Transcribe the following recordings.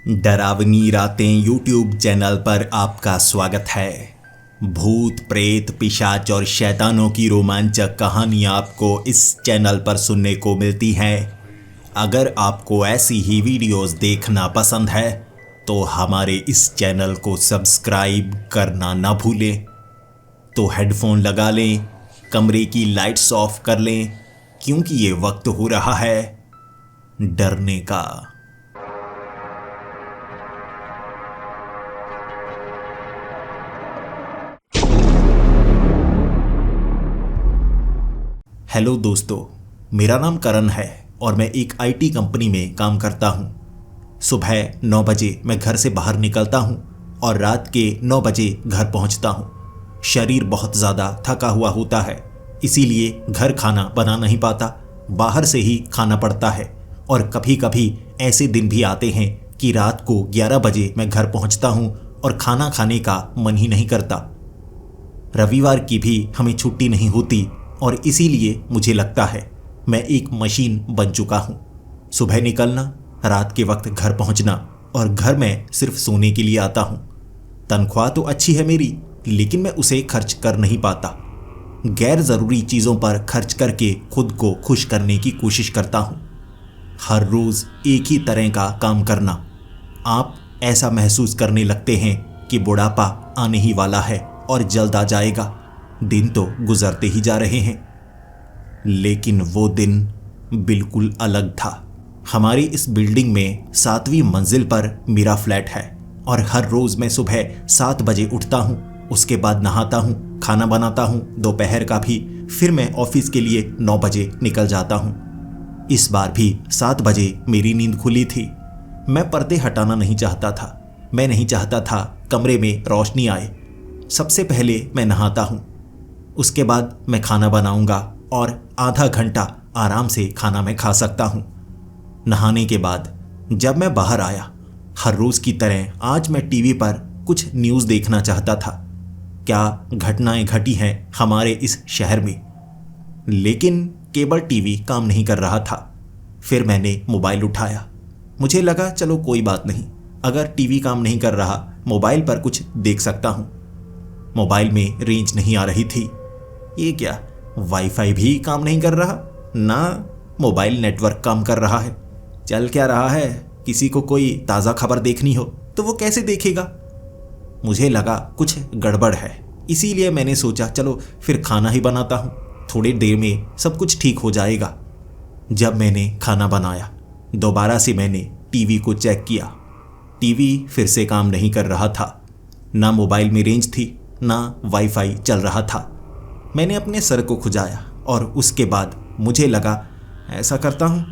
डरावनी रातें YouTube channel पर आपका स्वागत है। भूत प्रेत पिशाच और शैतानों की रोमांचक कहानियाँ आपको इस चैनल पर सुनने को मिलती हैं। अगर आपको ऐसी ही वीडियोस देखना पसंद है तो हमारे इस चैनल को सब्सक्राइब करना ना भूलें। तो हेडफोन लगा लें, कमरे की लाइट्स ऑफ कर लें, क्योंकि ये वक्त हो रहा है डरने का। हेलो दोस्तों, मेरा नाम करण है और मैं एक आईटी कंपनी में काम करता हूँ। सुबह 9 बजे मैं घर से बाहर निकलता हूँ और रात के 9 बजे घर पहुँचता हूँ। शरीर बहुत ज़्यादा थका हुआ होता है, इसीलिए घर खाना बना नहीं पाता, बाहर से ही खाना पड़ता है। और कभी कभी ऐसे दिन भी आते हैं कि रात को 11 बजे मैं घर पहुँचता हूँ और खाना खाने का मन ही नहीं करता। रविवार की भी हमें छुट्टी नहीं होती और इसीलिए मुझे लगता है मैं एक मशीन बन चुका हूँ। सुबह निकलना, रात के वक्त घर पहुँचना और घर में सिर्फ सोने के लिए आता हूँ। तनख्वाह तो अच्छी है मेरी, लेकिन मैं उसे खर्च कर नहीं पाता। गैर ज़रूरी चीज़ों पर खर्च करके खुद को खुश करने की कोशिश करता हूँ। हर रोज़ एक ही तरह का काम करना, आप ऐसा महसूस करने लगते हैं कि बुढ़ापा आने ही वाला है और जल्द आ जाएगा। दिन तो गुजरते ही जा रहे हैं, लेकिन वो दिन बिल्कुल अलग था। हमारी इस बिल्डिंग में 7वीं मंजिल पर मेरा फ्लैट है और हर रोज़ मैं सुबह 7 बजे उठता हूँ। उसके बाद नहाता हूँ, खाना बनाता हूँ दोपहर का भी, फिर मैं ऑफिस के लिए 9 बजे निकल जाता हूँ। इस बार भी 7 बजे मेरी नींद खुली थी। मैं पर्दे हटाना नहीं चाहता था। मैं नहीं चाहता था कमरे में रोशनी आए। सबसे पहले मैं नहाता हूँ, उसके बाद मैं खाना बनाऊंगा और आधा घंटा आराम से खाना मैं खा सकता हूँ। नहाने के बाद जब मैं बाहर आया, हर रोज़ की तरह आज मैं टीवी पर कुछ न्यूज़ देखना चाहता था। क्या घटनाएं घटी हैं हमारे इस शहर में, लेकिन केबल टीवी काम नहीं कर रहा था। फिर मैंने मोबाइल उठाया। मुझे लगा चलो कोई बात नहीं, अगर टीवी काम नहीं कर रहा मोबाइल पर कुछ देख सकता हूँ। मोबाइल में रेंज नहीं आ रही थी। ये क्या, वाईफाई भी काम नहीं कर रहा ना, मोबाइल नेटवर्क काम कर रहा है। चल क्या रहा है, किसी को कोई ताज़ा खबर देखनी हो तो वो कैसे देखेगा। मुझे लगा कुछ गड़बड़ है, इसीलिए मैंने सोचा चलो फिर खाना ही बनाता हूँ, थोड़ी देर में सब कुछ ठीक हो जाएगा। जब मैंने खाना बनाया, दोबारा से मैंने टीवी को चेक किया। टीवी फिर से काम नहीं कर रहा था। ना मोबाइल में रेंज थी, ना वाईफाई चल रहा था। मैंने अपने सर को खुजाया और उसके बाद मुझे लगा ऐसा करता हूँ,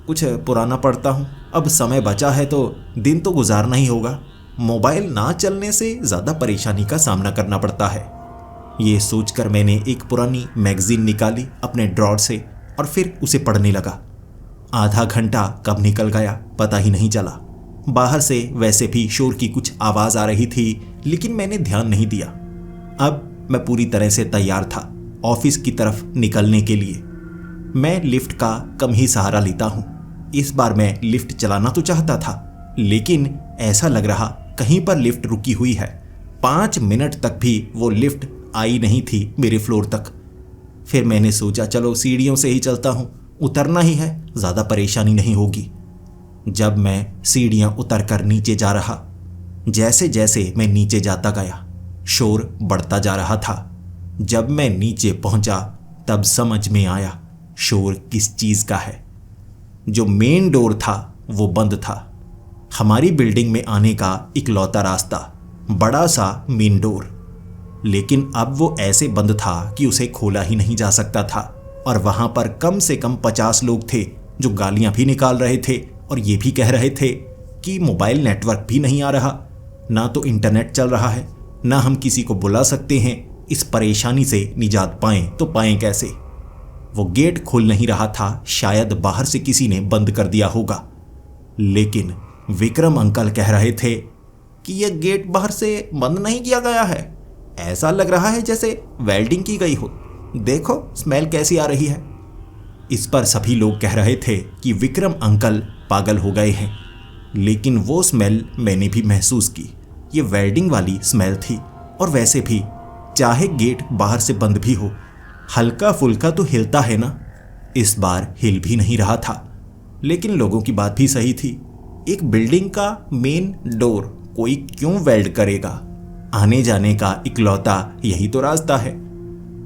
कुछ पुराना पढ़ता हूँ। अब समय बचा है तो दिन तो गुजारना ही होगा। मोबाइल ना चलने से ज़्यादा परेशानी का सामना करना पड़ता है। ये सोचकर मैंने एक पुरानी मैगज़ीन निकाली अपने ड्रॉर से और फिर उसे पढ़ने लगा। आधा घंटा कब निकल गया पता ही नहीं चला। बाहर से वैसे भी शोर की कुछ आवाज़ आ रही थी, लेकिन मैंने ध्यान नहीं दिया। अब मैं पूरी तरह से तैयार था ऑफिस की तरफ निकलने के लिए। मैं लिफ्ट का कम ही सहारा लेता हूँ। इस बार मैं लिफ्ट चलाना तो चाहता था, लेकिन ऐसा लग रहा कहीं पर लिफ्ट रुकी हुई है। 5 मिनट तक भी वो लिफ्ट आई नहीं थी मेरे फ्लोर तक। फिर मैंने सोचा चलो सीढ़ियों से ही चलता हूँ, उतरना ही है, ज़्यादा परेशानी नहीं होगी। जब मैं सीढ़ियाँ उतर कर नीचे जा रहा, जैसे जैसे मैं नीचे जाता गया शोर बढ़ता जा रहा था। जब मैं नीचे पहुंचा तब समझ में आया शोर किस चीज़ का है। जो मेन डोर था वो बंद था। हमारी बिल्डिंग में आने का इकलौता रास्ता, बड़ा सा मेन डोर, लेकिन अब वो ऐसे बंद था कि उसे खोला ही नहीं जा सकता था। और वहाँ पर कम से कम 50 लोग थे जो गालियाँ भी निकाल रहे थे और ये भी कह रहे थे कि मोबाइल नेटवर्क भी नहीं आ रहा, ना तो इंटरनेट चल रहा है, ना हम किसी को बुला सकते हैं। इस परेशानी से निजात पाएं तो पाएं कैसे। वो गेट खुल नहीं रहा था, शायद बाहर से किसी ने बंद कर दिया होगा। लेकिन विक्रम अंकल कह रहे थे कि यह गेट बाहर से बंद नहीं किया गया है, ऐसा लग रहा है जैसे वेल्डिंग की गई हो, देखो स्मेल कैसी आ रही है। इस पर सभी लोग कह रहे थे कि विक्रम अंकल पागल हो गए हैं। लेकिन वो स्मेल मैंने भी महसूस की। ये वेल्डिंग वाली स्मेल थी। और वैसे भी चाहे गेट बाहर से बंद भी हो, हल्का फुल्का तो हिलता है ना। इस बार हिल भी नहीं रहा था। लेकिन लोगों की बात भी सही थी। एक बिल्डिंग का मेन डोर कोई क्यों वेल्ड करेगा? आने जाने का इकलौता यही तो रास्ता है।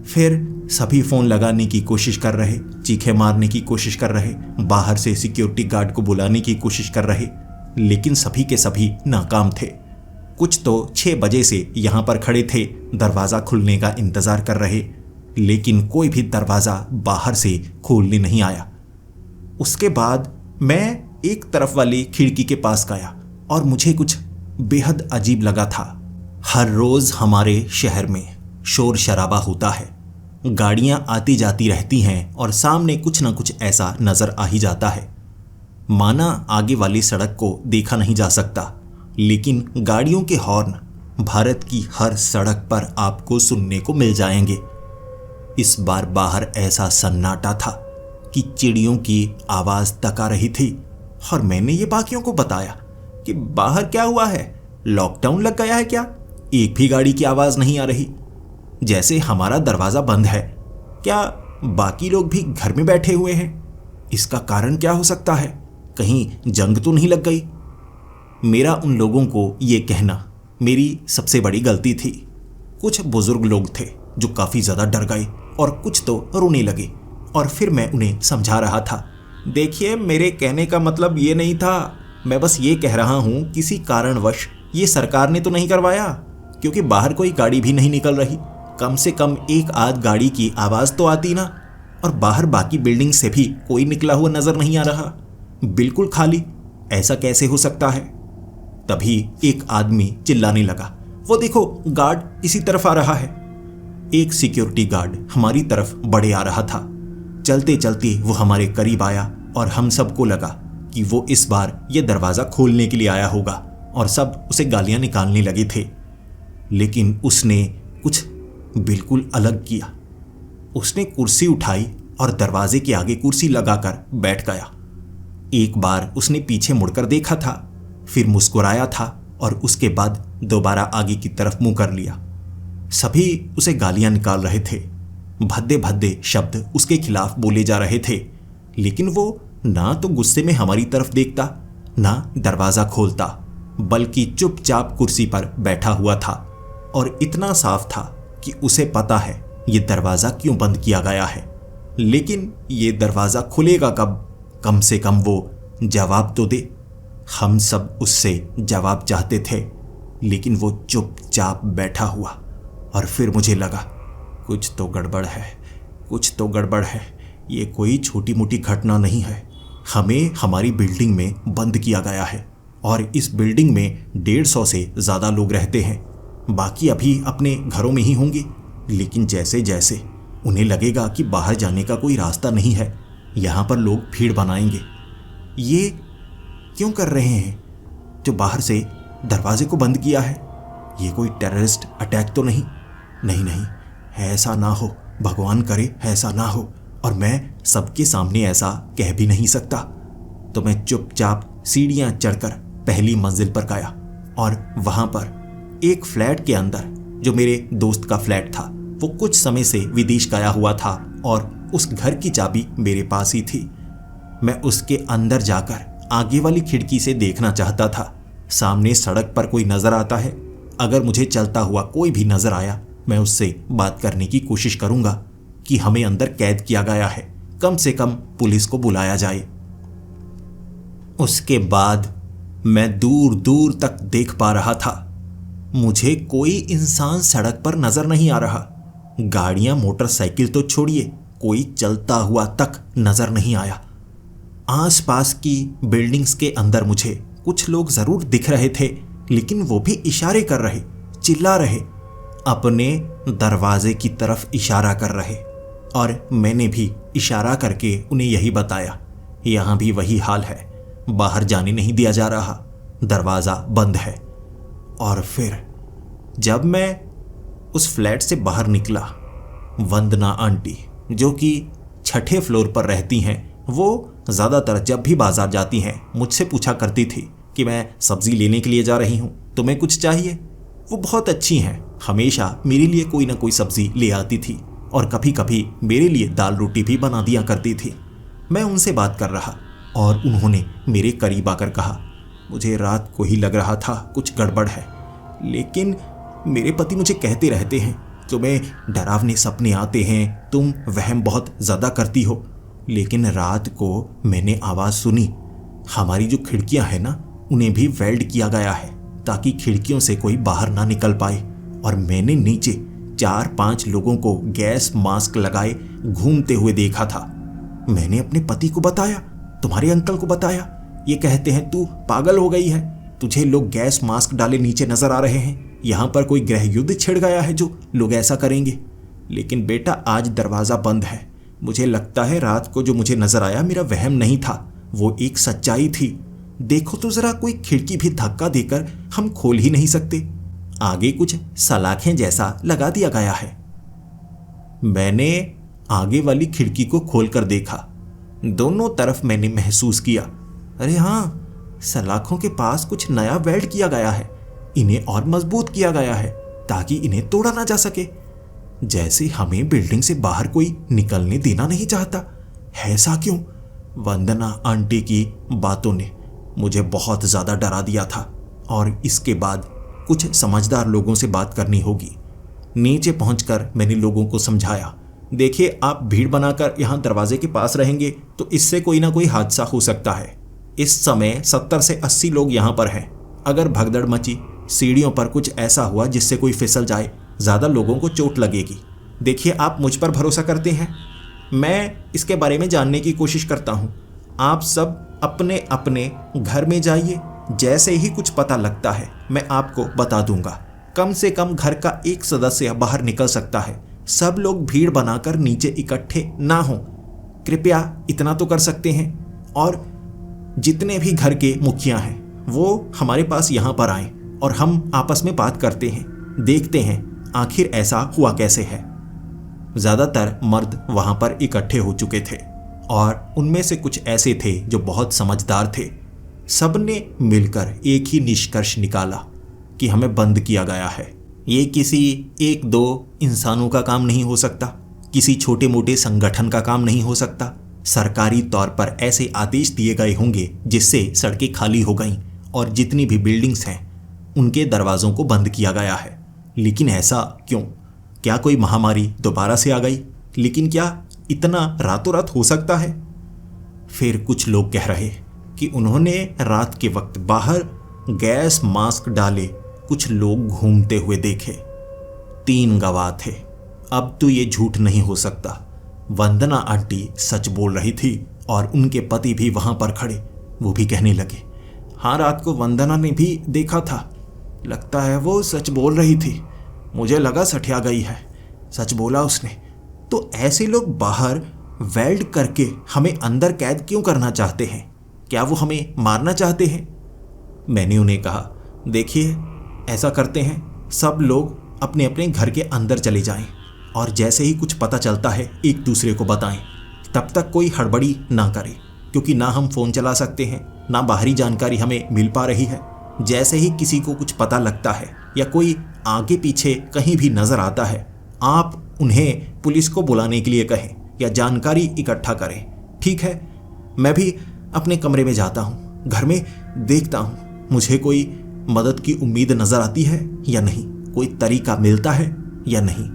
फिर सभी फोन लगाने की कोशिश कर रहे, चीखें मारने की कोशिश कर रहे, बाहर से सिक्योरिटी गार्ड को बुलाने की कोशिश कर रहे, लेकिन सभी के सभी नाकाम थे। कुछ तो 6 बजे से यहां पर खड़े थे, दरवाजा खुलने का इंतजार कर रहे, लेकिन कोई भी दरवाजा बाहर से खोलने नहीं आया। उसके बाद मैं एक तरफ वाली खिड़की के पास गया और मुझे कुछ बेहद अजीब लगा था। हर रोज हमारे शहर में शोर शराबा होता है, गाड़ियां आती जाती रहती हैं और सामने कुछ ना कुछ ऐसा नजर आ ही जाता है। माना आगे वाली सड़क को देखा नहीं जा सकता, लेकिन गाड़ियों के हॉर्न भारत की हर सड़क पर आपको सुनने को मिल जाएंगे। इस बार बाहर ऐसा सन्नाटा था कि चिड़ियों की आवाज तक आ रही थी। और मैंने ये बाकियों को बताया कि बाहर क्या हुआ है, लॉकडाउन लग गया है क्या? एक भी गाड़ी की आवाज नहीं आ रही। जैसे हमारा दरवाजा बंद है, क्या बाकी लोग भी घर में बैठे हुए हैं? इसका कारण क्या हो सकता है? कहीं जंग तो नहीं लग गई? मेरा उन लोगों को ये कहना मेरी सबसे बड़ी गलती थी। कुछ बुजुर्ग लोग थे जो काफी ज्यादा डर गए और कुछ तो रोने लगे। और फिर मैं उन्हें समझा रहा था, देखिए मेरे कहने का मतलब ये नहीं था, मैं बस ये कह रहा हूं किसी कारणवश ये सरकार ने तो नहीं करवाया, क्योंकि बाहर कोई गाड़ी भी नहीं निकल रही। कम से कम एक आध गाड़ी की आवाज तो आती ना। और बाहर बाकी बिल्डिंग से भी कोई निकला हुआ नजर नहीं आ रहा, बिल्कुल खाली। ऐसा कैसे हो सकता है? तभी एक आदमी चिल्लाने लगा, वो देखो गार्ड इसी तरफ आ रहा है। एक सिक्योरिटी गार्ड हमारी तरफ बढ़े आ रहा था। चलते चलते वो हमारे करीब आया और हम सबको लगा कि वो इस बार ये दरवाजा खोलने के लिए आया होगा और सब उसे गालियां निकालने लगे थे। लेकिन उसने कुछ बिल्कुल अलग किया। उसने कुर्सी उठाई और दरवाजे के आगे कुर्सी लगाकर बैठ गया। एक बार उसने पीछे मुड़कर देखा था, फिर मुस्कुराया था और उसके बाद दोबारा आगे की तरफ मुंह कर लिया। सभी उसे गालियां निकाल रहे थे, भद्दे भद्दे शब्द उसके खिलाफ बोले जा रहे थे, लेकिन वो ना तो गुस्से में हमारी तरफ देखता, ना दरवाजा खोलता, बल्कि चुपचाप कुर्सी पर बैठा हुआ था। और इतना साफ था कि उसे पता है ये दरवाजा क्यों बंद किया गया है, लेकिन ये दरवाजा खुलेगा कब? कम से कम वो जवाब तो दे। हम सब उससे जवाब चाहते थे, लेकिन वो चुपचाप बैठा हुआ। और फिर मुझे लगा कुछ तो गड़बड़ है, कुछ तो गड़बड़ है। ये कोई छोटी मोटी घटना नहीं है। हमें हमारी बिल्डिंग में बंद किया गया है और इस बिल्डिंग में 150 से ज़्यादा लोग रहते हैं। बाकी अभी अपने घरों में ही होंगे, लेकिन जैसे जैसे उन्हें लगेगा कि बाहर जाने का कोई रास्ता नहीं है, यहाँ पर लोग भीड़ बनाएंगे। ये क्यों कर रहे हैं जो बाहर से दरवाजे को बंद किया है? ये कोई टेररिस्ट अटैक तो नहीं? नहीं नहीं, ऐसा ना हो, भगवान करे ऐसा ना हो। और मैं सबके सामने ऐसा कह भी नहीं सकता। तो मैं चुपचाप सीढ़ियां चढ़कर पहली मंजिल पर गया और वहां पर एक फ्लैट के अंदर, जो मेरे दोस्त का फ्लैट था, वो कुछ समय से विदेश गया हुआ था और उस घर की चाबी मेरे पास ही थी। मैं उसके अंदर जाकर आगे वाली खिड़की से देखना चाहता था। सामने सड़क पर कोई नजर आता है, अगर मुझे चलता हुआ कोई भी नजर आया, मैं उससे बात करने की कोशिश करूंगा कि हमें अंदर कैद किया गया है, कम से कम पुलिस को बुलाया जाए। उसके बाद मैं दूर दूर तक देख पा रहा था। मुझे कोई इंसान सड़क पर नजर नहीं आ रहा। गाड़ियां, मोटरसाइकिल तो छोड़िए, कोई चलता हुआ तक नजर नहीं आया। आसपास की बिल्डिंग्स के अंदर मुझे कुछ लोग जरूर दिख रहे थे, लेकिन वो भी इशारे कर रहे, चिल्ला रहे, अपने दरवाजे की तरफ इशारा कर रहे। और मैंने भी इशारा करके उन्हें यही बताया, यहाँ भी वही हाल है, बाहर जाने नहीं दिया जा रहा, दरवाज़ा बंद है। और फिर जब मैं उस फ्लैट से बाहर निकला, वंदना आंटी, जो कि 6ठे फ्लोर पर रहती हैं, वो ज़्यादातर जब भी बाजार जाती हैं मुझसे पूछा करती थी कि मैं सब्जी लेने के लिए जा रही हूँ, तुम्हें कुछ चाहिए। वो बहुत अच्छी हैं, हमेशा मेरे लिए कोई ना कोई सब्जी ले आती थी और कभी कभी मेरे लिए दाल रोटी भी बना दिया करती थी। मैं उनसे बात कर रहा और उन्होंने मेरे करीब आकर कहा, मुझे रात को ही लग रहा था कुछ गड़बड़ है, लेकिन मेरे पति मुझे कहते रहते हैं तुम्हें डरावने सपने आते हैं, तुम वहम बहुत ज़्यादा करती हो। लेकिन रात को मैंने आवाज़ सुनी, हमारी जो खिड़कियां हैं ना, उन्हें भी वेल्ड किया गया है ताकि खिड़कियों से कोई बाहर ना निकल पाए। और मैंने नीचे 4-5 लोगों को गैस मास्क लगाए घूमते हुए देखा था। मैंने अपने पति को बताया, तुम्हारे अंकल को बताया। ये कहते हैं तू पागल हो गई है, तुझे लोग गैस मास्क डाले नीचे नजर आ रहे हैं, यहाँ पर कोई गृह युद्ध छिड़ गया है जो लोग ऐसा करेंगे। लेकिन बेटा आज दरवाज़ा बंद है। मुझे लगता है रात को जो मुझे नजर आया मेरा वहम नहीं था, वो एक सच्चाई थी। देखो तो जरा, कोई खिड़की भी धक्का देकर हम खोल ही नहीं सकते। आगे कुछ सलाखें जैसा लगा दिया गया है। मैंने आगे वाली खिड़की को खोलकर देखा। दोनों तरफ मैंने महसूस किया, अरे हाँ, सलाखों के पास कुछ नया वेल्ड किया गया है। इन्हें और मजबूत किया गया है ताकि इन्हें तोड़ा ना जा सके। जैसे हमें बिल्डिंग से बाहर कोई निकलने देना नहीं चाहता। ऐसा क्यों? वंदना आंटी की बातों ने मुझे बहुत ज़्यादा डरा दिया था और इसके बाद कुछ समझदार लोगों से बात करनी होगी। नीचे पहुंचकर मैंने लोगों को समझाया, देखिए आप भीड़ बनाकर यहाँ दरवाजे के पास रहेंगे तो इससे कोई ना कोई हादसा हो सकता है। इस समय 70 से 80 लोग यहाँ पर हैं। अगर भगदड़ मची, सीढ़ियों पर कुछ ऐसा हुआ जिससे कोई फिसल जाए, ज़्यादा लोगों को चोट लगेगी। देखिए आप मुझ पर भरोसा करते हैं, मैं इसके बारे में जानने की कोशिश करता हूँ। आप सब अपने अपने घर में जाइए, जैसे ही कुछ पता लगता है मैं आपको बता दूंगा। कम से कम घर का एक सदस्य बाहर निकल सकता है। सब लोग भीड़ बनाकर नीचे इकट्ठे ना हों, कृपया इतना तो कर सकते हैं। और जितने भी घर के मुखिया हैं वो हमारे पास यहाँ पर आएं और हम आपस में बात करते हैं, देखते हैं आखिर ऐसा हुआ कैसे है। ज़्यादातर मर्द वहाँ पर इकट्ठे हो चुके थे और उनमें से कुछ ऐसे थे जो बहुत समझदार थे। सबने मिलकर एक ही निष्कर्ष निकाला कि हमें बंद किया गया है। ये किसी 1-2 इंसानों का काम नहीं हो सकता, किसी छोटे मोटे संगठन का काम नहीं हो सकता। सरकारी तौर पर ऐसे आदेश दिए गए होंगे जिससे सड़कें खाली हो गईं और जितनी भी बिल्डिंग्स हैं उनके दरवाज़ों को बंद किया गया है। लेकिन ऐसा क्यों? क्या कोई महामारी दोबारा से आ गई? लेकिन क्या इतना रातों रात हो सकता है? फिर कुछ लोग कह रहे कि उन्होंने रात के वक्त बाहर गैस मास्क डाले कुछ लोग घूमते हुए देखे। 3 गवाह थे। अब तो ये झूठ नहीं हो सकता। वंदना आंटी सच बोल रही थी और उनके पति भी वहां पर खड़े। वो भी कहने लगे, हाँ रात को वंदना ने भी देखा था, लगता है वो सच बोल रही थी, मुझे लगा सठिया गई है, सच बोला उसने। तो ऐसे लोग बाहर वेल्ड करके हमें अंदर कैद क्यों करना चाहते हैं? क्या वो हमें मारना चाहते हैं? मैंने उन्हें कहा, देखिए ऐसा करते हैं, सब लोग अपने अपने घर के अंदर चले जाएं और जैसे ही कुछ पता चलता है एक दूसरे को बताएं। तब तक कोई हड़बड़ी ना करें, क्योंकि ना हम फ़ोन चला सकते हैं, ना बाहरी जानकारी हमें मिल पा रही है। जैसे ही किसी को कुछ पता लगता है या कोई आगे पीछे कहीं भी नज़र आता है, आप उन्हें पुलिस को बुलाने के लिए कहें या जानकारी इकट्ठा करें। ठीक है, मैं भी अपने कमरे में जाता हूँ, घर में देखता हूँ मुझे कोई मदद की उम्मीद नज़र आती है या नहीं, कोई तरीका मिलता है या नहीं।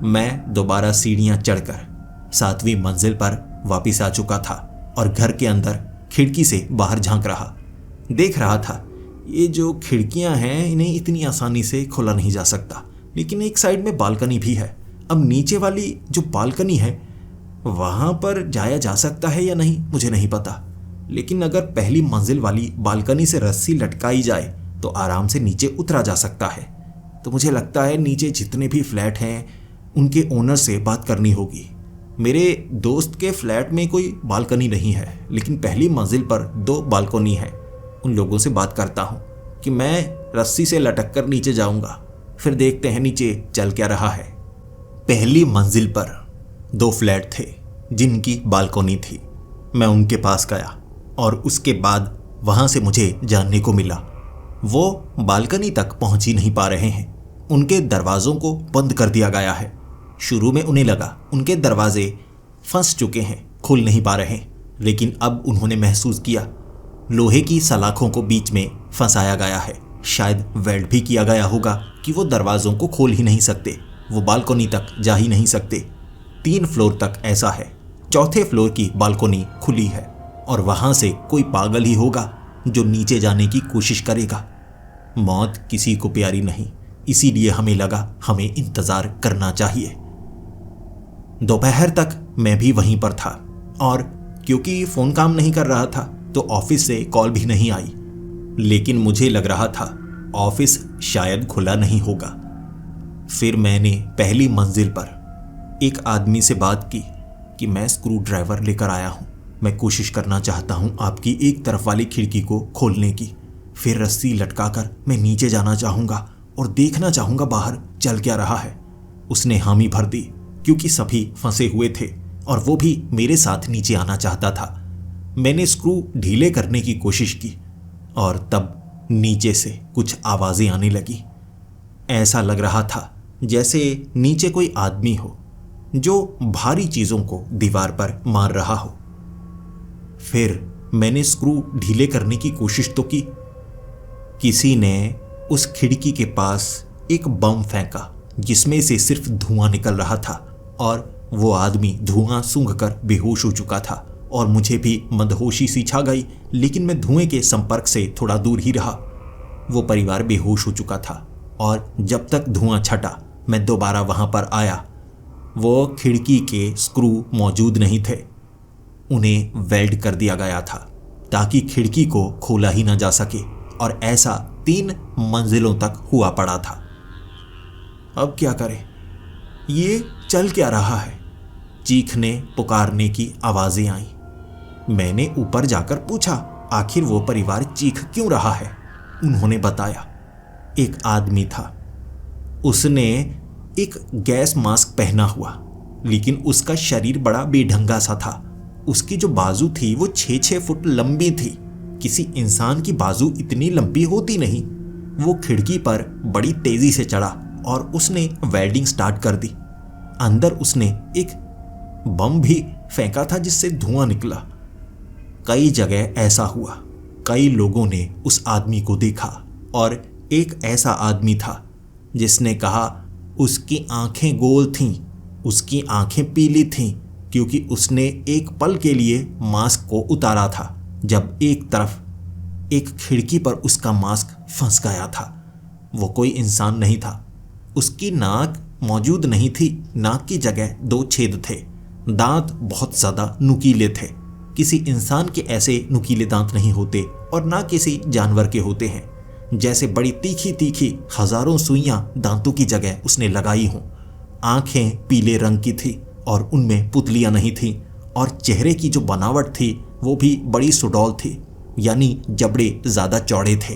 मैं दोबारा सीढ़ियाँ चढ़कर 7वीं मंजिल पर वापस आ चुका था और घर के अंदर खिड़की से बाहर झांक रहा। देख रहा था ये जो खिड़कियां हैं इन्हें इतनी आसानी से खोला नहीं जा सकता, लेकिन एक साइड में बालकनी भी है। अब नीचे वाली जो बालकनी है वहाँ पर जाया जा सकता है या नहीं मुझे नहीं पता, लेकिन अगर पहली मंजिल वाली बालकनी से रस्सी लटकाई जाए तो आराम से नीचे उतरा जा सकता है। तो मुझे लगता है नीचे जितने भी फ्लैट हैं उनके ओनर से बात करनी होगी। मेरे दोस्त के फ्लैट में कोई बालकनी नहीं है, लेकिन पहली मंजिल पर 2 बालकनी है। उन लोगों से बात करता हूँ कि मैं रस्सी से लटक कर नीचे जाऊँगा, फिर देखते हैं नीचे चल क्या रहा है। पहली मंजिल पर 2 फ्लैट थे जिनकी बालकनी थी। मैं उनके पास गया और उसके बाद वहां से मुझे जानने को मिला वो बालकनी तक पहुंच ही नहीं पा रहे हैं। उनके दरवाजों को बंद कर दिया गया है। शुरू में उन्हें लगा उनके दरवाजे फंस चुके हैं, खुल नहीं पा रहे, लेकिन अब उन्होंने महसूस किया लोहे की सलाखों को बीच में फंसाया गया है। शायद वेल्ड भी किया गया होगा कि वो दरवाजों को खोल ही नहीं सकते, वो बालकनी तक जा ही नहीं सकते। 3 फ्लोर तक ऐसा है। चौथे फ्लोर की बालकनी खुली है और वहां से कोई पागल ही होगा जो नीचे जाने की कोशिश करेगा। मौत किसी को प्यारी नहीं, इसीलिए हमें लगा हमें इंतजार करना चाहिए। दोपहर तक मैं भी वहीं पर था और क्योंकि फोन काम नहीं कर रहा था तो ऑफिस से कॉल भी नहीं आई, लेकिन मुझे लग रहा था ऑफिस शायद खुला नहीं होगा। फिर मैंने पहली मंजिल पर एक आदमी से बात की कि मैं स्क्रू ड्राइवर लेकर आया हूं, मैं कोशिश करना चाहता हूं आपकी एक तरफ वाली खिड़की को खोलने की। फिर रस्सी लटकाकर मैं नीचे जाना चाहूंगा और देखना चाहूंगा बाहर चल क्या रहा है। उसने हामी भर दी क्योंकि सभी फंसे हुए थे और वो भी मेरे साथ नीचे आना चाहता था। मैंने स्क्रू ढीले करने की कोशिश की और तब नीचे से कुछ आवाजें आने लगी। ऐसा लग रहा था जैसे नीचे कोई आदमी हो जो भारी चीजों को दीवार पर मार रहा हो। फिर मैंने स्क्रू ढीले करने की कोशिश तो की। किसी ने उस खिड़की के पास एक बम फेंका जिसमें से सिर्फ धुआं निकल रहा था और वो आदमी धुआं सूंघकर बेहोश हो चुका था और मुझे भी मंदहोशी सी छा गई, लेकिन मैं धुएं के संपर्क से थोड़ा दूर ही रहा। वो परिवार बेहोश हो चुका था और जब तक धुआं छटा मैं दोबारा वहां पर आया। वो खिड़की के स्क्रू मौजूद नहीं थे, उन्हें वेल्ड कर दिया गया था ताकि खिड़की को खोला ही ना जा सके और ऐसा 3 मंजिलों तक हुआ पड़ा था। अब क्या करें? ये चल क्या रहा है? चीखने पुकारने की आवाजें आई। मैंने ऊपर जाकर पूछा आखिर वो परिवार चीख क्यों रहा है। उन्होंने बताया एक आदमी था, उसने एक गैस मास्क पहना हुआ, लेकिन उसका शरीर बड़ा बेढंगा सा था। उसकी जो बाजू थी वो 6-6 फुट लंबी थी। किसी इंसान की बाजू इतनी लंबी होती नहीं। वो खिड़की पर बड़ी तेजी से चढ़ा और उसने वेल्डिंग स्टार्ट कर दी। अंदर उसने एक बम भी फेंका था जिससे धुआं निकला। कई जगह ऐसा हुआ। कई लोगों ने उस आदमी को देखा और एक ऐसा आदमी था जिसने कहा उसकी आंखें गोल थीं, उसकी आंखें पीली थीं क्योंकि उसने एक पल के लिए मास्क को उतारा था जब एक तरफ एक खिड़की पर उसका मास्क फंस गया था। वो कोई इंसान नहीं था। उसकी नाक मौजूद नहीं थी, नाक की जगह 2 छेद थे। दांत बहुत ज़्यादा नुकीले थे। किसी इंसान के ऐसे नुकीले दांत नहीं होते और ना किसी जानवर के होते हैं। जैसे बड़ी तीखी तीखी हजारों सुइयां दांतों की जगह उसने लगाई हों। आंखें पीले रंग की थी और उनमें पुतलियां नहीं थीं और चेहरे की जो बनावट थी वो भी बड़ी सुडौल थी, यानी जबड़े ज़्यादा चौड़े थे।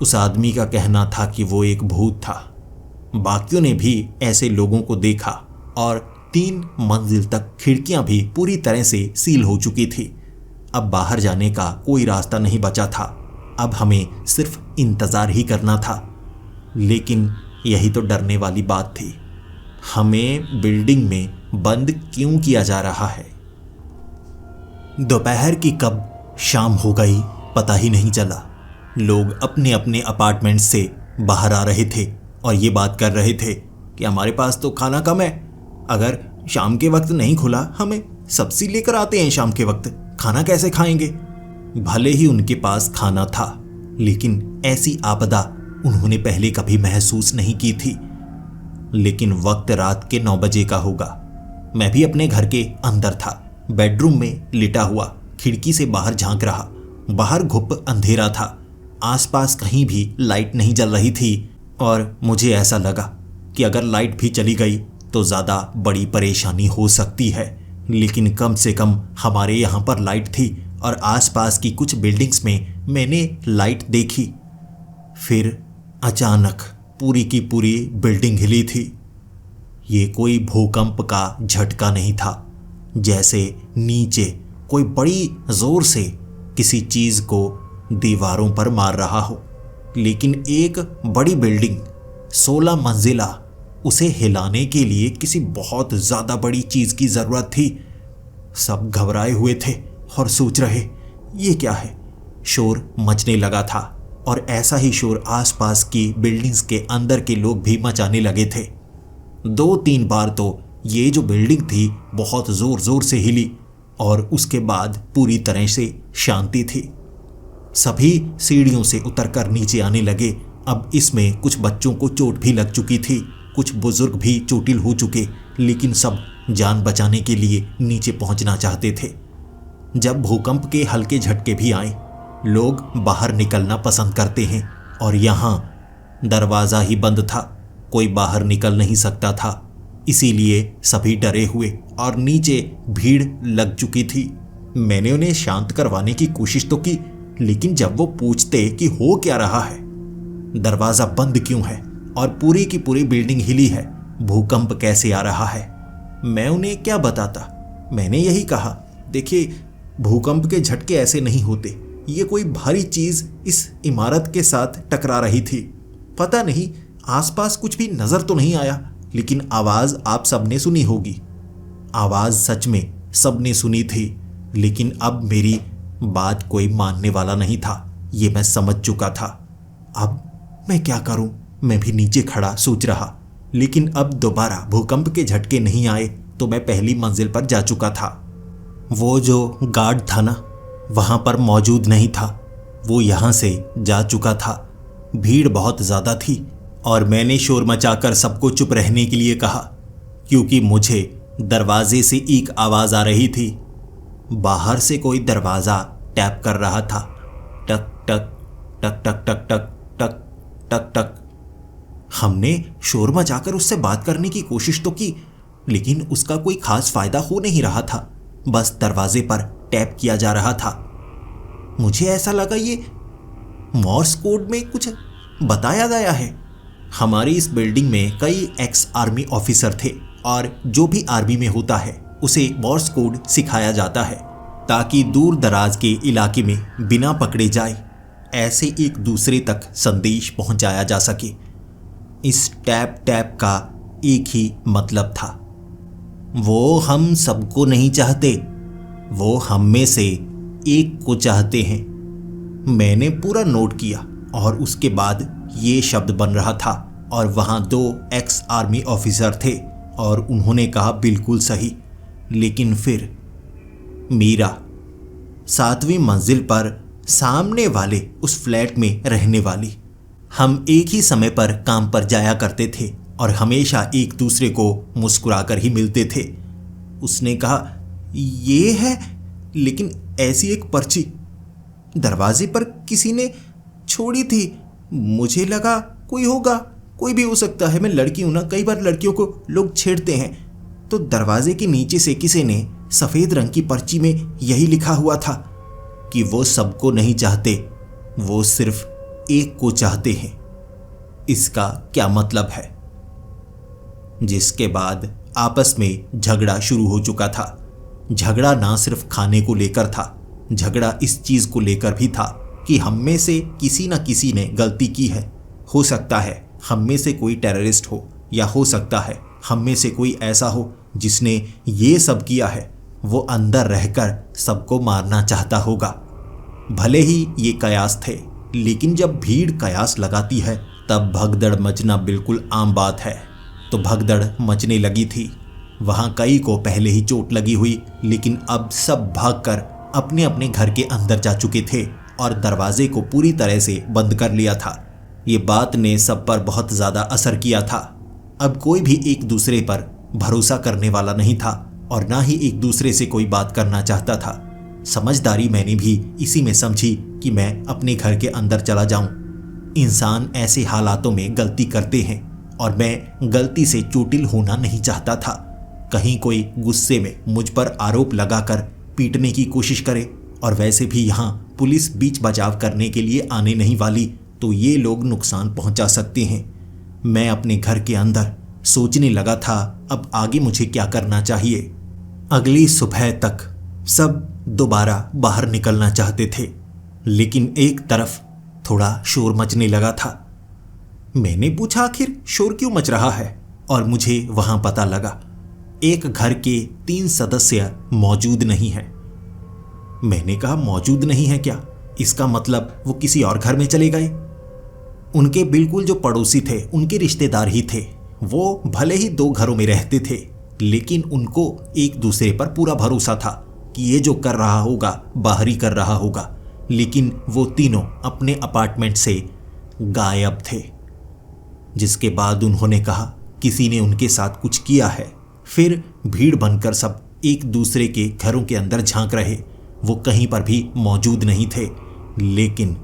उस आदमी का कहना था कि वो एक भूत था। बाकियों ने भी ऐसे लोगों को देखा और 3 मंजिल तक खिड़कियां भी पूरी तरह से सील हो चुकी थी। अब बाहर जाने का कोई रास्ता नहीं बचा था। अब हमें सिर्फ इंतज़ार ही करना था। लेकिन यही तो डरने वाली बात थी। हमें बिल्डिंग में बंद क्यों किया जा रहा है? दोपहर की कब शाम हो गई पता ही नहीं चला। लोग अपने अपने अपार्टमेंट से बाहर आ रहे थे और ये बात कर रहे थे कि हमारे पास तो खाना कम है, अगर शाम के वक्त नहीं खुला हमें सब्जी लेकर आते हैं, शाम के वक्त खाना कैसे खाएंगे। भले ही उनके पास खाना था, लेकिन ऐसी आपदा उन्होंने पहले कभी महसूस नहीं की थी। लेकिन वक्त रात के 9 बजे का होगा। मैं भी अपने घर के अंदर था, बेडरूम में लिटा हुआ, खिड़की से बाहर झांक रहा। बाहर घुप अंधेरा था, आसपास कहीं भी लाइट नहीं जल रही थी और मुझे ऐसा लगा कि अगर लाइट भी चली गई तो ज़्यादा बड़ी परेशानी हो सकती है। लेकिन कम से कम हमारे यहाँ पर लाइट थी और आसपास की कुछ बिल्डिंग्स में मैंने लाइट देखी। फिर अचानक पूरी की पूरी बिल्डिंग हिली थी। ये कोई भूकंप का झटका नहीं था, जैसे नीचे कोई बड़ी जोर से किसी चीज़ को दीवारों पर मार रहा हो। लेकिन एक बड़ी बिल्डिंग 16 मंजिला, उसे हिलाने के लिए किसी बहुत ज्यादा बड़ी चीज की जरूरत थी। सब घबराए हुए थे और सोच रहे ये क्या है। शोर मचने लगा था और ऐसा ही शोर आसपास की बिल्डिंग्स के अंदर के लोग भी मचाने लगे थे। 2-3 बार तो ये जो बिल्डिंग थी बहुत जोर जोर से हिली और उसके बाद पूरी तरह से शांति थी। सभी सीढ़ियों से उतरकर नीचे आने लगे। अब इसमें कुछ बच्चों को चोट भी लग चुकी थी, कुछ बुजुर्ग भी चोटिल हो चुके, लेकिन सब जान बचाने के लिए नीचे पहुंचना चाहते थे। जब भूकंप के हल्के झटके भी आए, लोग बाहर निकलना पसंद करते हैं और यहाँ दरवाज़ा ही बंद था, कोई बाहर निकल नहीं सकता था। इसीलिए सभी डरे हुए और नीचे भीड़ लग चुकी थी। मैंने उन्हें शांत करवाने की कोशिश तो की, लेकिन जब वो पूछते कि हो क्या रहा है, दरवाज़ा बंद क्यों है और पूरी की पूरी बिल्डिंग हिली है, भूकंप कैसे आ रहा है, मैं उन्हें क्या बताता। मैंने यही कहा, देखिए भूकंप के झटके ऐसे नहीं होते, ये कोई भारी चीज़ इस इमारत के साथ टकरा रही थी। पता नहीं आसपास कुछ भी नज़र तो नहीं आया, लेकिन आवाज़ आप सबने सुनी होगी। आवाज़ सच में सबने सुनी थी, लेकिन अब मेरी बात कोई मानने वाला नहीं था, ये मैं समझ चुका था। अब मैं क्या करूं, मैं भी नीचे खड़ा सोच रहा। लेकिन अब दोबारा भूकंप के झटके नहीं आए तो मैं पहली मंजिल पर जा चुका था। वो जो गार्ड था ना, वहां पर मौजूद नहीं था, वो यहां से जा चुका था। भीड़ बहुत ज़्यादा थी और मैंने शोर मचाकर सबको चुप रहने के लिए कहा, क्योंकि मुझे दरवाजे से एक आवाज़ आ रही थी। बाहर से कोई दरवाज़ा टैप कर रहा था, टक टक टक टक टक टक टक टक टक। हमने शोर मचाकर उससे बात करने की कोशिश तो की, लेकिन उसका कोई खास फायदा हो नहीं रहा था। बस दरवाजे पर टैप किया जा रहा था। मुझे ऐसा लगा ये मॉर्स कोड में कुछ बताया गया है। हमारी इस बिल्डिंग में कई एक्स आर्मी ऑफिसर थे और जो भी आर्मी में होता है उसे मॉर्स कोड सिखाया जाता है, ताकि दूर दराज के इलाके में बिना पकड़े जाए ऐसे एक दूसरे तक संदेश पहुंचाया जा सके। इस टैप टैप का एक ही मतलब था, वो हम सबको नहीं चाहते, वो हम में से एक को चाहते हैं। मैंने पूरा नोट किया और उसके बाद ये शब्द बन रहा था और वहाँ 2 एक्स आर्मी ऑफिसर थे और उन्होंने कहा बिल्कुल सही। लेकिन फिर मीरा 7वीं मंजिल पर सामने वाले उस फ्लैट में रहने वाली, हम एक ही समय पर काम पर जाया करते थे और हमेशा एक दूसरे को मुस्कुराकर ही मिलते थे। उसने कहा ये है, लेकिन ऐसी एक पर्ची दरवाजे पर किसी ने छोड़ी थी। मुझे लगा कोई होगा, कोई भी हो सकता है, मैं लड़की हूं ना, कई बार लड़कियों को लोग छेड़ते हैं। तो दरवाजे के नीचे से किसी ने सफ़ेद रंग की पर्ची में यही लिखा हुआ था कि वो सबको नहीं चाहते, वो सिर्फ एक को चाहते हैं। इसका क्या मतलब है? जिसके बाद आपस में झगड़ा शुरू हो चुका था। झगड़ा ना सिर्फ खाने को लेकर था, झगड़ा इस चीज़ को लेकर भी था कि हम में से किसी न किसी ने गलती की है। हो सकता है हम में से कोई टेररिस्ट हो, या हो सकता है हम में से कोई ऐसा हो जिसने ये सब किया है, वो अंदर रहकर सबको मारना चाहता होगा। भले ही ये कयास थे, लेकिन जब भीड़ कयास लगाती है तब भगदड़ मचना बिल्कुल आम बात है। तो भगदड़ मचने लगी थी। वहाँ कई को पहले ही चोट लगी हुई, लेकिन अब सब भागकर अपने अपने घर के अंदर जा चुके थे और दरवाजे को पूरी तरह से बंद कर लिया था। ये बात ने सब पर बहुत ज़्यादा असर किया था। अब कोई भी एक दूसरे पर भरोसा करने वाला नहीं था और ना ही एक दूसरे से कोई बात करना चाहता था। समझदारी मैंने भी इसी में समझी कि मैं अपने घर के अंदर चला जाऊं। इंसान ऐसे हालातों में गलती करते हैं और मैं गलती से चोटिल होना नहीं चाहता था। कहीं कोई गुस्से में मुझ पर आरोप लगाकर पीटने की कोशिश करे, और वैसे भी यहाँ पुलिस बीच बचाव करने के लिए आने नहीं वाली, तो ये लोग नुकसान पहुँचा सकते हैं। मैं अपने घर के अंदर सोचने लगा था अब आगे मुझे क्या करना चाहिए। अगली सुबह तक सब दोबारा बाहर निकलना चाहते थे, लेकिन एक तरफ थोड़ा शोर मचने लगा था। मैंने पूछा आखिर शोर क्यों मच रहा है, और मुझे वहां पता लगा एक घर के 3 सदस्य मौजूद नहीं हैं। मैंने कहा मौजूद नहीं है क्या? इसका मतलब वो किसी और घर में चले गए। उनके बिल्कुल जो पड़ोसी थे उनके रिश्तेदार ही थे। वो भले ही 2 घरों में रहते थे, लेकिन उनको एक दूसरे पर पूरा भरोसा था कि ये जो कर रहा होगा बाहर ही कर रहा होगा। लेकिन वो तीनों अपने अपार्टमेंट से गायब थे। जिसके बाद उन्होंने कहा किसी ने उनके साथ कुछ किया है। फिर भीड़ बनकर सब एक दूसरे के घरों के अंदर झांक रहे। वो कहीं पर भी मौजूद नहीं थे, लेकिन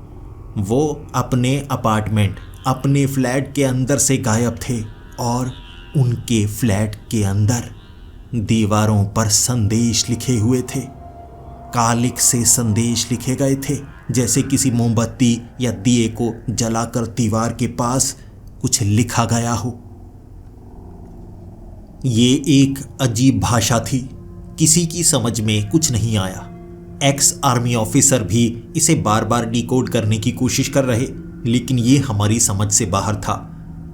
वो अपने अपार्टमेंट, अपने फ्लैट के अंदर से गायब थे। और उनके फ्लैट के अंदर दीवारों पर संदेश लिखे हुए थे। कालिक से संदेश लिखे गए थे, जैसे किसी मोमबत्ती या दिए को जलाकर दीवार के पास कुछ लिखा गया हो। ये एक अजीब भाषा थी, किसी की समझ में कुछ नहीं आया। एक्स आर्मी ऑफिसर भी इसे बार बार डिकोड करने की कोशिश कर रहे, लेकिन ये हमारी समझ से बाहर था।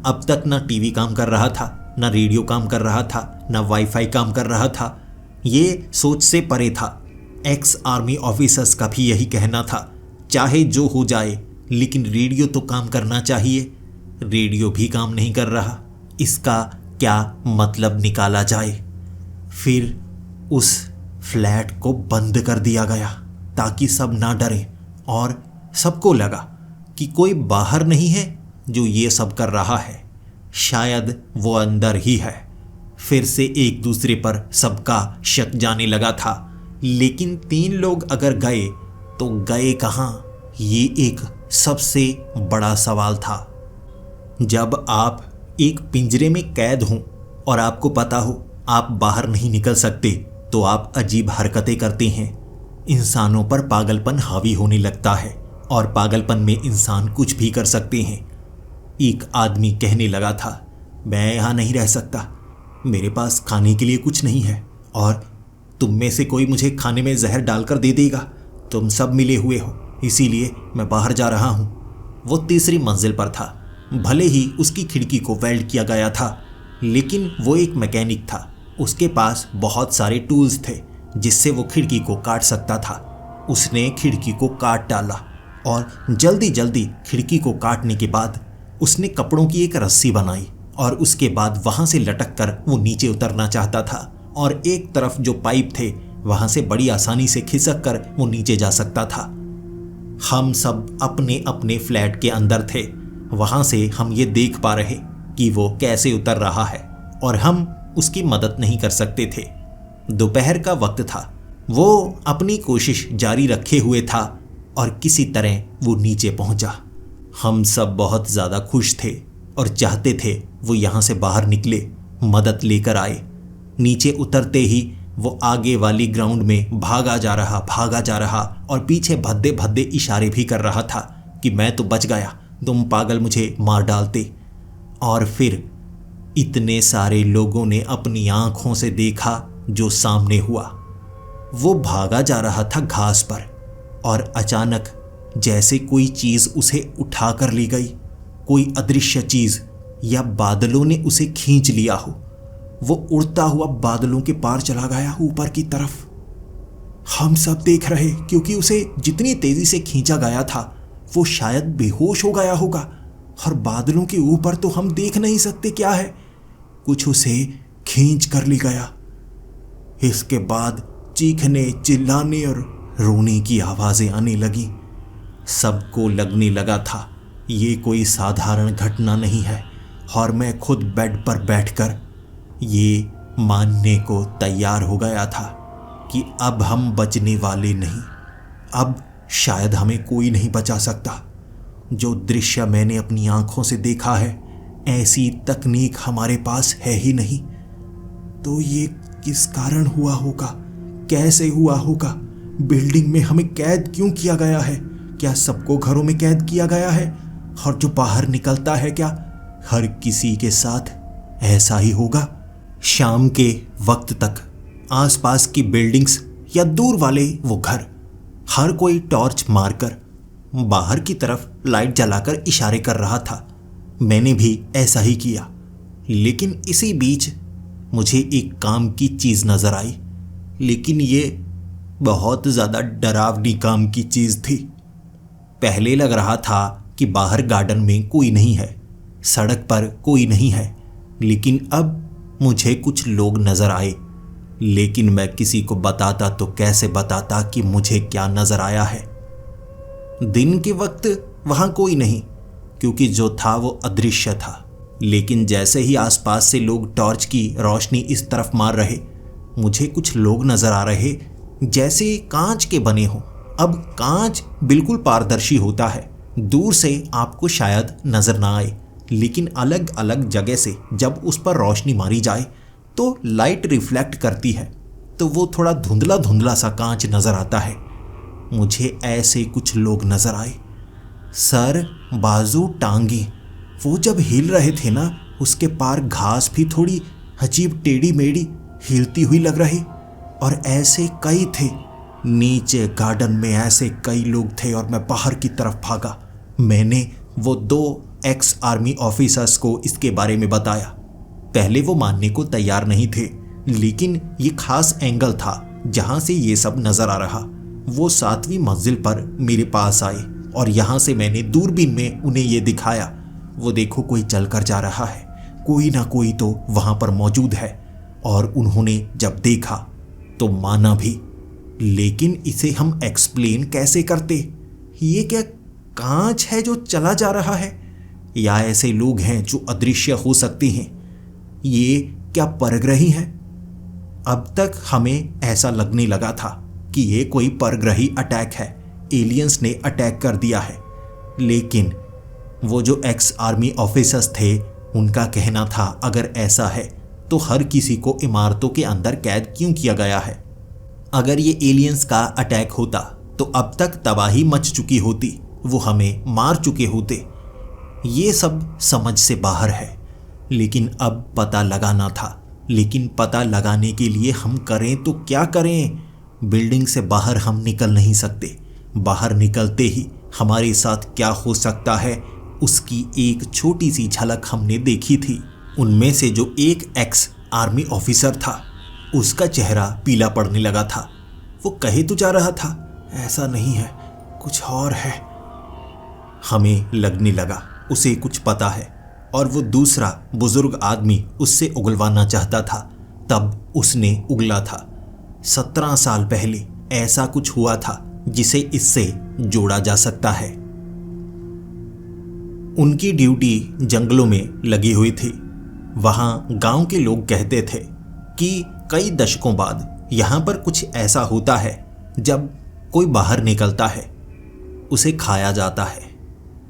अब तक ना टीवी काम कर रहा था, ना रेडियो काम कर रहा था, ना वाईफाई काम कर रहा था। ये सोच से परे था। एक्स आर्मी ऑफिसर्स का भी यही कहना था, चाहे जो हो जाए लेकिन रेडियो तो काम करना चाहिए। रेडियो भी काम नहीं कर रहा, इसका क्या मतलब निकाला जाए? फिर उस फ्लैट को बंद कर दिया गया ताकि सब ना डरें, और सबको लगा कि कोई बाहर नहीं है जो ये सब कर रहा है, शायद वो अंदर ही है। फिर से एक दूसरे पर सबका शक जाने लगा था, लेकिन 3 लोग अगर गए तो गए कहाँ, ये एक सबसे बड़ा सवाल था। जब आप एक पिंजरे में कैद हों और आपको पता हो आप बाहर नहीं निकल सकते, तो आप अजीब हरकतें करते हैं। इंसानों पर पागलपन हावी होने लगता है, और पागलपन में इंसान कुछ भी कर सकते हैं। एक आदमी कहने लगा था, मैं यहाँ नहीं रह सकता, मेरे पास खाने के लिए कुछ नहीं है, और तुम में से कोई मुझे खाने में जहर डालकर दे देगा। तुम सब मिले हुए हो, इसीलिए मैं बाहर जा रहा हूँ। वो 3री मंजिल पर था। भले ही उसकी खिड़की को वेल्ड किया गया था, लेकिन वो एक मैकेनिक था। उसके पास बहुत सारे टूल्स थे जिससे वो खिड़की को काट सकता था। उसने खिड़की को काट डाला, और जल्दी जल्दी खिड़की को काटने के बाद उसने कपड़ों की एक रस्सी बनाई, और उसके बाद वहां से लटक कर वो नीचे उतरना चाहता था, और एक तरफ जो पाइप थे वहां से बड़ी आसानी से खिसक कर वो नीचे जा सकता था। हम सब अपने अपने फ्लैट के अंदर थे। वहां से हम ये देख पा रहे कि वो कैसे उतर रहा है, और हम उसकी मदद नहीं कर सकते थे। दोपहर का वक्त था। वो अपनी कोशिश जारी रखे हुए था, और किसी तरह वो नीचे पहुंचा। हम सब बहुत ज़्यादा खुश थे और चाहते थे वो यहाँ से बाहर निकले, मदद लेकर आए। नीचे उतरते ही वो आगे वाली ग्राउंड में भागा जा रहा, और पीछे भद्दे भद्दे इशारे भी कर रहा था कि मैं तो बच गया, तुम पागल मुझे मार डालते। और फिर इतने सारे लोगों ने अपनी आंखों से देखा जो सामने हुआ। वो भागा जा रहा था घास पर, और अचानक जैसे कोई चीज़ उसे उठा कर ले गई, कोई अदृश्य चीज़, या बादलों ने उसे खींच लिया हो। वो उड़ता हुआ बादलों के पार चला गया ऊपर की तरफ। हम सब देख रहे, क्योंकि उसे जितनी तेजी से खींचा गया था वो शायद बेहोश हो गया होगा, और बादलों के ऊपर तो हम देख नहीं सकते क्या है, कुछ उसे खींच कर ले गया। इसके बाद चीखने, चिल्लाने और रोने की आवाज़ें आने लगी। सबको लगने लगा था ये कोई साधारण घटना नहीं है, और मैं खुद बेड पर बैठकर ये मानने को तैयार हो गया था कि अब हम बचने वाले नहीं, अब शायद हमें कोई नहीं बचा सकता। जो दृश्य मैंने अपनी आंखों से देखा है, ऐसी तकनीक हमारे पास है ही नहीं। तो ये किस कारण हुआ होगा, कैसे हुआ होगा? बिल्डिंग में हमें कैद क्यों किया गया है? क्या सबको घरों में कैद किया गया है, और जो बाहर निकलता है क्या हर किसी के साथ ऐसा ही होगा? शाम के वक्त तक आसपास की बिल्डिंग्स या दूर वाले वो घर, हर कोई टॉर्च मारकर बाहर की तरफ लाइट जलाकर इशारे कर रहा था। मैंने भी ऐसा ही किया, लेकिन इसी बीच मुझे एक काम की चीज़ नज़र आई, लेकिन ये बहुत ज़्यादा डरावनी काम की चीज़ थी। पहले लग रहा था कि बाहर गार्डन में कोई नहीं है, सड़क पर कोई नहीं है, लेकिन अब मुझे कुछ लोग नज़र आए। लेकिन मैं किसी को बताता तो कैसे बताता कि मुझे क्या नज़र आया है। दिन के वक्त वहाँ कोई नहीं, क्योंकि जो था वो अदृश्य था। लेकिन जैसे ही आसपास से लोग टॉर्च की रोशनी इस तरफ मार रहे, मुझे कुछ लोग नज़र आ रहे जैसे कांच के बने हों। अब कांच बिल्कुल पारदर्शी होता है, दूर से आपको शायद नज़र ना आए, लेकिन अलग अलग जगह से जब उस पर रोशनी मारी जाए तो लाइट रिफ्लेक्ट करती है, तो वो थोड़ा धुंधला धुंधला सा कांच नज़र आता है। मुझे ऐसे कुछ लोग नज़र आए, सर, बाजू, टांगे, वो जब हिल रहे थे ना, उसके पार घास भी थोड़ी अजीब टेढ़ी मेढ़ी हिलती हुई लग रही। और ऐसे कई थे, नीचे गार्डन में ऐसे कई लोग थे। और मैं बाहर की तरफ भागा। मैंने वो 2 एक्स आर्मी ऑफिसर्स को इसके बारे में बताया। पहले वो मानने को तैयार नहीं थे, लेकिन ये खास एंगल था जहाँ से ये सब नज़र आ रहा। वो 7वीं मंजिल पर मेरे पास आए और यहाँ से मैंने दूरबीन में उन्हें ये दिखाया। वो देखो, कोई चलकर जा रहा है, कोई ना कोई तो वहाँ पर मौजूद है। और उन्होंने जब देखा तो माना भी, लेकिन इसे हम एक्सप्लेन कैसे करते? ये क्या कांच है जो चला जा रहा है, या ऐसे लोग हैं जो अदृश्य हो सकते हैं? ये क्या परग्रही हैं? अब तक हमें ऐसा लगने लगा था कि ये कोई परग्रही अटैक है, एलियंस ने अटैक कर दिया है। लेकिन वो जो एक्स आर्मी ऑफिसर्स थे, उनका कहना था अगर ऐसा है तो हर किसी को इमारतों के अंदर कैद क्यों किया गया है? अगर ये एलियंस का अटैक होता तो अब तक तबाही मच चुकी होती, वो हमें मार चुके होते। ये सब समझ से बाहर है, लेकिन अब पता लगाना था। लेकिन पता लगाने के लिए हम करें तो क्या करें? बिल्डिंग से बाहर हम निकल नहीं सकते। बाहर निकलते ही हमारे साथ क्या हो सकता है, उसकी एक छोटी सी झलक हमने देखी थी। उनमें से जो एक एक्स आर्मी ऑफिसर था, उसका चेहरा पीला पड़ने लगा था। वो कहे तो जा रहा था, ऐसा नहीं है, कुछ और है। हमें लगने लगा उसे कुछ पता है, और वो दूसरा बुजुर्ग आदमी उससे उगलवाना चाहता था। तब उसने उगला था। 17 साल पहले ऐसा कुछ हुआ था जिसे इससे जोड़ा जा सकता है। उनकी ड्यूटी जंगलों में लगी हुई थी। वहाँ गांव के लोग कहते थे कि कई दशकों बाद यहाँ पर कुछ ऐसा होता है, जब कोई बाहर निकलता है उसे खाया जाता है।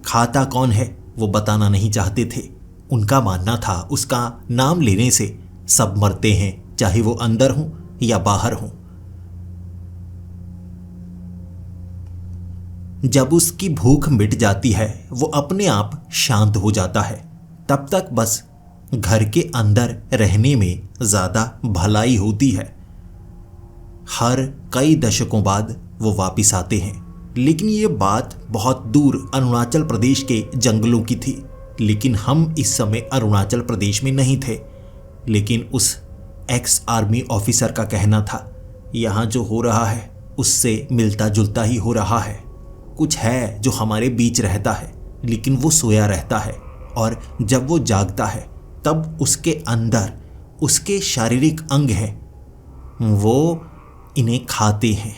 खाता कौन है वो बताना नहीं चाहते थे। उनका मानना था उसका नाम लेने से सब मरते हैं, चाहे वो अंदर हों या बाहर हों। जब उसकी भूख मिट जाती है, वो अपने आप शांत हो जाता है। तब तक बस घर के अंदर रहने में ज़्यादा भलाई होती है। हर कई दशकों बाद वो वापस आते हैं। लेकिन ये बात बहुत दूर अरुणाचल प्रदेश के जंगलों की थी। लेकिन हम इस समय अरुणाचल प्रदेश में नहीं थे। लेकिन उस एक्स आर्मी ऑफिसर का कहना था, यहाँ जो हो रहा है उससे मिलता जुलता ही हो रहा है। कुछ है जो हमारे बीच रहता है, लेकिन वो सोया रहता है, और जब वो जागता है तब उसके अंदर उसके शारीरिक अंग हैं, वो इन्हें खाते हैं।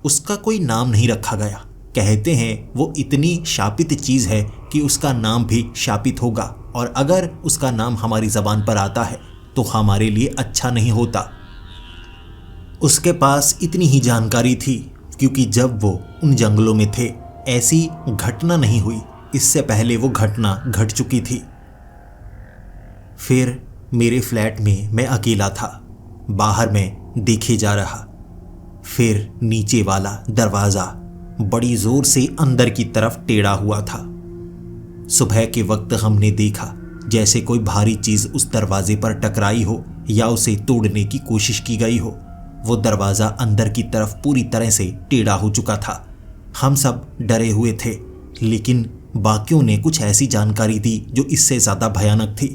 उसका कोई नाम नहीं रखा गया। कहते हैं वो इतनी शापित चीज़ है कि उसका नाम भी शापित होगा, और अगर उसका नाम हमारी ज़बान पर आता है तो हमारे लिए अच्छा नहीं होता। उसके पास इतनी ही जानकारी थी क्योंकि जब वो उन जंगलों में थे ऐसी घटना नहीं हुई। इससे पहले वो घटना घट चुकी थी। फिर मेरे फ्लैट में मैं अकेला था। बाहर में देखे जा रहा। फिर नीचे वाला दरवाज़ा बड़ी ज़ोर से अंदर की तरफ टेढ़ा हुआ था। सुबह के वक्त हमने देखा जैसे कोई भारी चीज़ उस दरवाजे पर टकराई हो या उसे तोड़ने की कोशिश की गई हो। वो दरवाज़ा अंदर की तरफ पूरी तरह से टेढ़ा हो चुका था। हम सब डरे हुए थे, लेकिन बाकियों ने कुछ ऐसी जानकारी दी जो इससे ज़्यादा भयानक थी।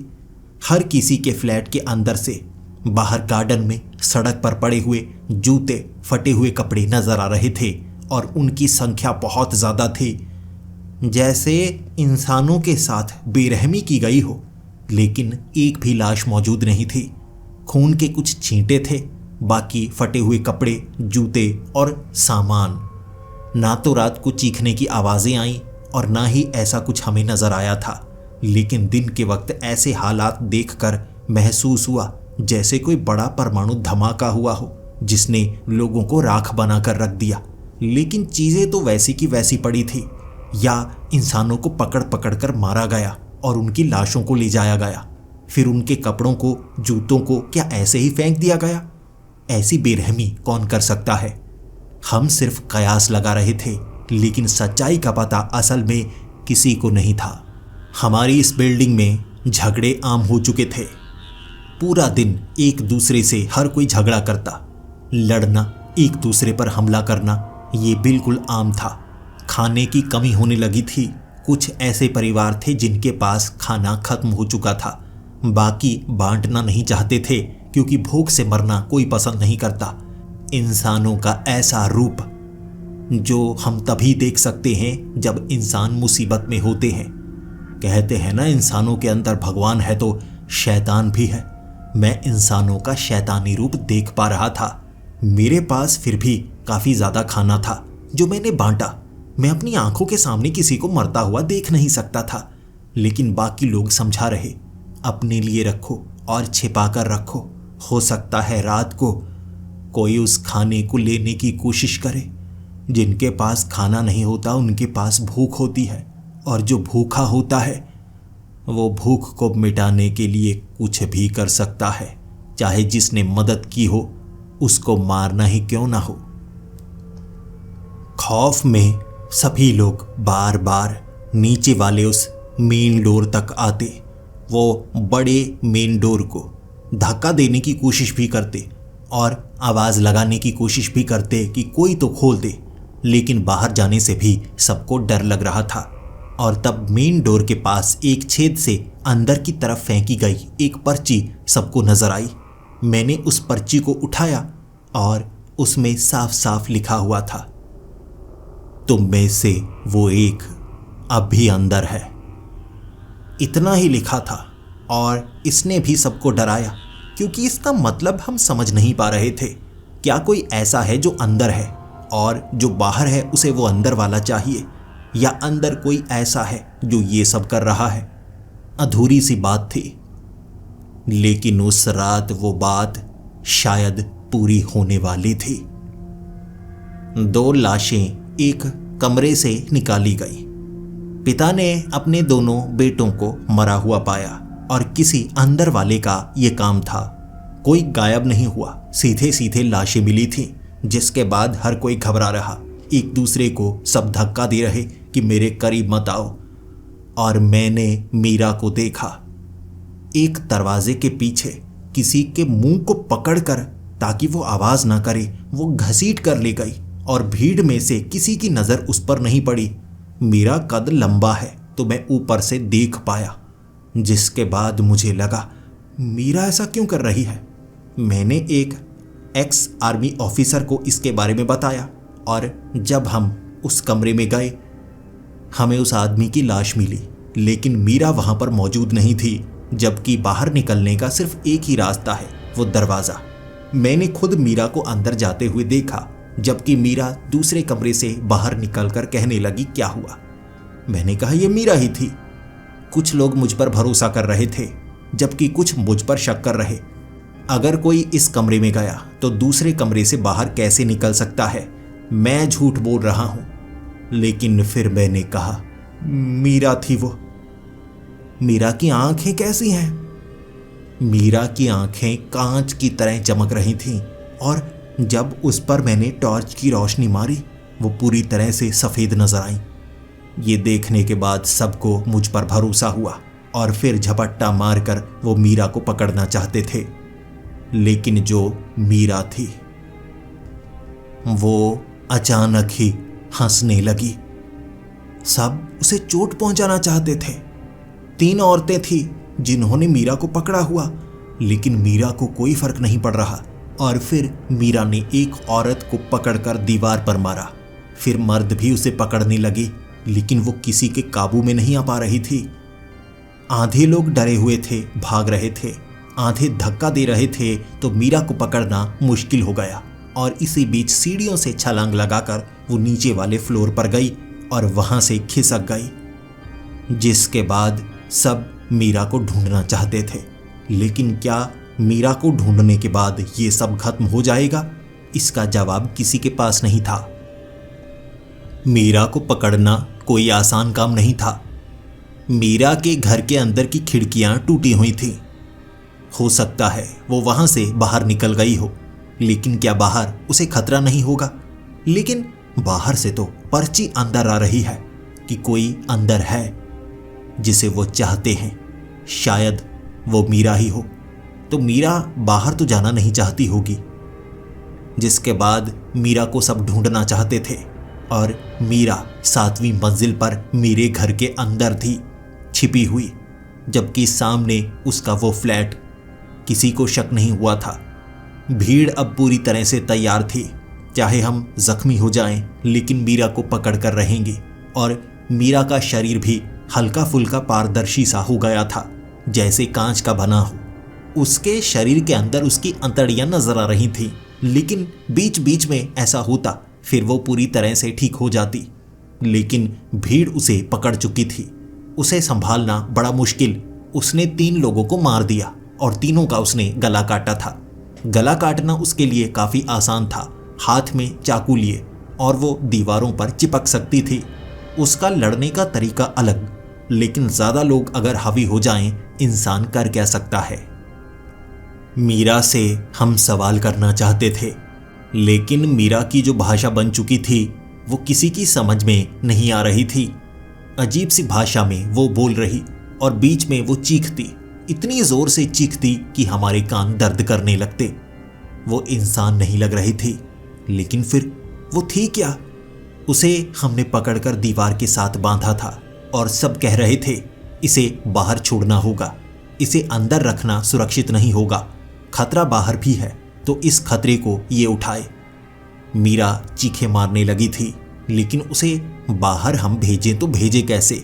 हर किसी के फ्लैट के अंदर से बाहर गार्डन में सड़क पर पड़े हुए जूते, फटे हुए कपड़े नजर आ रहे थे और उनकी संख्या बहुत ज़्यादा थी। जैसे इंसानों के साथ बेरहमी की गई हो, लेकिन एक भी लाश मौजूद नहीं थी। खून के कुछ छींटे थे, बाकी फटे हुए कपड़े, जूते और सामान। ना तो रात को चीखने की आवाज़ें आईं और ना ही ऐसा कुछ हमें नज़र आया था, लेकिन दिन के वक्त ऐसे हालात देखकर महसूस हुआ जैसे कोई बड़ा परमाणु धमाका हुआ हो जिसने लोगों को राख बनाकर रख दिया। लेकिन चीज़ें तो वैसी की वैसी पड़ी थी, या इंसानों को पकड़ पकड़ कर मारा गया और उनकी लाशों को ले जाया गया। फिर उनके कपड़ों को, जूतों को क्या ऐसे ही फेंक दिया गया? ऐसी बेरहमी कौन कर सकता है? हम सिर्फ कयास लगा रहे थे, लेकिन सच्चाई का पता असल में किसी को नहीं था। हमारी इस बिल्डिंग में झगड़े आम हो चुके थे। पूरा दिन एक दूसरे से हर कोई झगड़ा करता, लड़ना, एक दूसरे पर हमला करना, ये बिल्कुल आम था। खाने की कमी होने लगी थी। कुछ ऐसे परिवार थे जिनके पास खाना खत्म हो चुका था, बाकी बांटना नहीं चाहते थे क्योंकि भूख से मरना कोई पसंद नहीं करता। इंसानों का ऐसा रूप जो हम तभी देख सकते हैं जब इंसान मुसीबत में होते हैं। कहते हैं ना, इंसानों के अंदर भगवान है तो शैतान भी है। मैं इंसानों का शैतानी रूप देख पा रहा था। मेरे पास फिर भी काफ़ी ज़्यादा खाना था जो मैंने बांटा। मैं अपनी आंखों के सामने किसी को मरता हुआ देख नहीं सकता था, लेकिन बाकी लोग समझा रहे, अपने लिए रखो और छिपा कर रखो। हो सकता है रात को कोई उस खाने को लेने की कोशिश करे। जिनके पास खाना नहीं होता उनके पास भूख होती है, और जो भूखा होता है वो भूख को मिटाने के लिए कुछ भी कर सकता है, चाहे जिसने मदद की हो उसको मारना ही क्यों ना हो। खौफ में सभी लोग बार बार नीचे वाले उस मेन डोर तक आते। वो बड़े मेन डोर को धक्का देने की कोशिश भी करते और आवाज़ लगाने की कोशिश भी करते कि कोई तो खोल दे, लेकिन बाहर जाने से भी सबको डर लग रहा था। और तब मेन डोर के पास एक छेद से अंदर की तरफ फेंकी गई एक पर्ची सबको नजर आई। मैंने उस पर्ची को उठाया और उसमें साफ साफ लिखा हुआ था, तुम में से वो एक अब भी अंदर है। इतना ही लिखा था और इसने भी सबको डराया, क्योंकि इसका मतलब हम समझ नहीं पा रहे थे। क्या कोई ऐसा है जो अंदर है और जो बाहर है उसे वो अंदर वाला चाहिए, या अंदर कोई ऐसा है जो ये सब कर रहा है? अधूरी सी बात थी, लेकिन उस रात वो बात शायद पूरी होने वाली थी। 2 लाशें एक कमरे से निकाली गई। पिता ने अपने दोनों बेटों को मरा हुआ पाया और किसी अंदर वाले का ये काम था। कोई गायब नहीं हुआ, सीधे सीधे लाशें मिली थीं, जिसके बाद हर कोई घबरा रहा। एक दूसरे को सब धक्का दे रहे कि मेरे करीब मत आओ। और मैंने मीरा को देखा एक दरवाजे के पीछे किसी के मुंह को पकड़कर, ताकि वो आवाज ना करे, वो घसीट कर ले गई और भीड़ में से किसी की नजर उस पर नहीं पड़ी। मेरा कद लंबा है तो मैं ऊपर से देख पाया, जिसके बाद मुझे लगा मीरा ऐसा क्यों कर रही है। मैंने एक एक्स आर्मी ऑफिसर को इसके बारे में बताया, और जब हम उस कमरे में गए हमें उस आदमी की लाश मिली, लेकिन मीरा वहां पर मौजूद नहीं थी, जबकि बाहर निकलने का सिर्फ एक ही रास्ता है, वो दरवाज़ा। मैंने खुद मीरा को अंदर जाते हुए देखा, जबकि मीरा दूसरे कमरे से बाहर निकलकर कहने लगी, क्या हुआ? मैंने कहा ये मीरा ही थी। कुछ लोग मुझ पर भरोसा कर रहे थे, जबकि कुछ मुझ पर शक कर रहे। अगर कोई इस कमरे में गया तो दूसरे कमरे से बाहर कैसे निकल सकता है? मैं झूठ बोल रहा हूं। लेकिन फिर मैंने कहा मीरा थी वो। मीरा की आंखें कैसी हैं? मीरा की आंखें कांच की तरह चमक रही थीं, और जब उस पर मैंने टॉर्च की रोशनी मारी वो पूरी तरह से सफ़ेद नजर आई। ये देखने के बाद सबको मुझ पर भरोसा हुआ और फिर झपट्टा मारकर वो मीरा को पकड़ना चाहते थे, लेकिन जो मीरा थी वो अचानक ही हंसने लगी। सब उसे चोट पहुंचाना चाहते थे। 3 औरतें थी जिन्होंने मीरा को पकड़ा हुआ, लेकिन मीरा को कोई फर्क नहीं पड़ रहा। और फिर मीरा ने एक औरत को पकड़कर दीवार पर मारा। फिर मर्द भी उसे पकड़ने लगे, लेकिन वो किसी के काबू में नहीं आ पा रही थी। आधे लोग डरे हुए थे, भाग रहे थे, आधे धक्का दे रहे थे, तो मीरा को पकड़ना मुश्किल हो गया। और इसी बीच सीढ़ियों से छलांग लगाकर वो नीचे वाले फ्लोर पर गई और वहां से खिसक गई। जिसके बाद सब मीरा को ढूंढना चाहते थे, लेकिन क्या मीरा को ढूंढने के बाद ये सब खत्म हो जाएगा? इसका जवाब किसी के पास नहीं था। मीरा को पकड़ना कोई आसान काम नहीं था। मीरा के घर के अंदर की खिड़कियां टूटी हुई थी। हो सकता है वो वहां से बाहर निकल गई हो, लेकिन क्या बाहर उसे खतरा नहीं होगा? लेकिन बाहर से तो पर्ची अंदर आ रही है कि कोई अंदर है जिसे वो चाहते हैं। शायद वो मीरा ही हो। तो मीरा बाहर तो जाना नहीं चाहती होगी। जिसके बाद मीरा को सब ढूंढना चाहते थे और मीरा 7वीं मंजिल पर मेरे घर के अंदर थी, छिपी हुई, जबकि सामने उसका वो फ्लैट। किसी को शक नहीं हुआ था। भीड़ अब पूरी तरह से तैयार थी। चाहे हम जख्मी हो जाएं, लेकिन मीरा को पकड़ कर रहेंगे। और मीरा का शरीर भी हल्का फुल्का पारदर्शी सा हो गया था, जैसे कांच का बना हो। उसके शरीर के अंदर उसकी अंतड़ियां नजर आ रही थी, लेकिन बीच बीच में ऐसा होता, फिर वो पूरी तरह से ठीक हो जाती। लेकिन भीड़ उसे पकड़ चुकी थी। उसे संभालना बड़ा मुश्किल। उसने 3 लोगों को मार दिया और तीनों का उसने गला काटा था। गला काटना उसके लिए काफी आसान था। हाथ में चाकू लिए और वो दीवारों पर चिपक सकती थी। उसका लड़ने का तरीका अलग, लेकिन ज्यादा लोग अगर हावी हो जाएं, इंसान कर क्या सकता है? मीरा से हम सवाल करना चाहते थे, लेकिन मीरा की जो भाषा बन चुकी थी वो किसी की समझ में नहीं आ रही थी। अजीब सी भाषा में वो बोल रही और बीच में वो चीखती, इतनी जोर से चीखती कि हमारे कान दर्द करने लगते। वो इंसान नहीं लग रही थी, लेकिन फिर वो थी क्या? उसे हमने पकड़कर दीवार के साथ बांधा था और सब कह रहे थे इसे बाहर छोड़ना होगा, इसे अंदर रखना सुरक्षित नहीं होगा, खतरा बाहर भी है, तो इस खतरे को ये उठाए। मीरा चीखें मारने लगी थी, लेकिन उसे बाहर हम भेजें तो भेजे कैसे?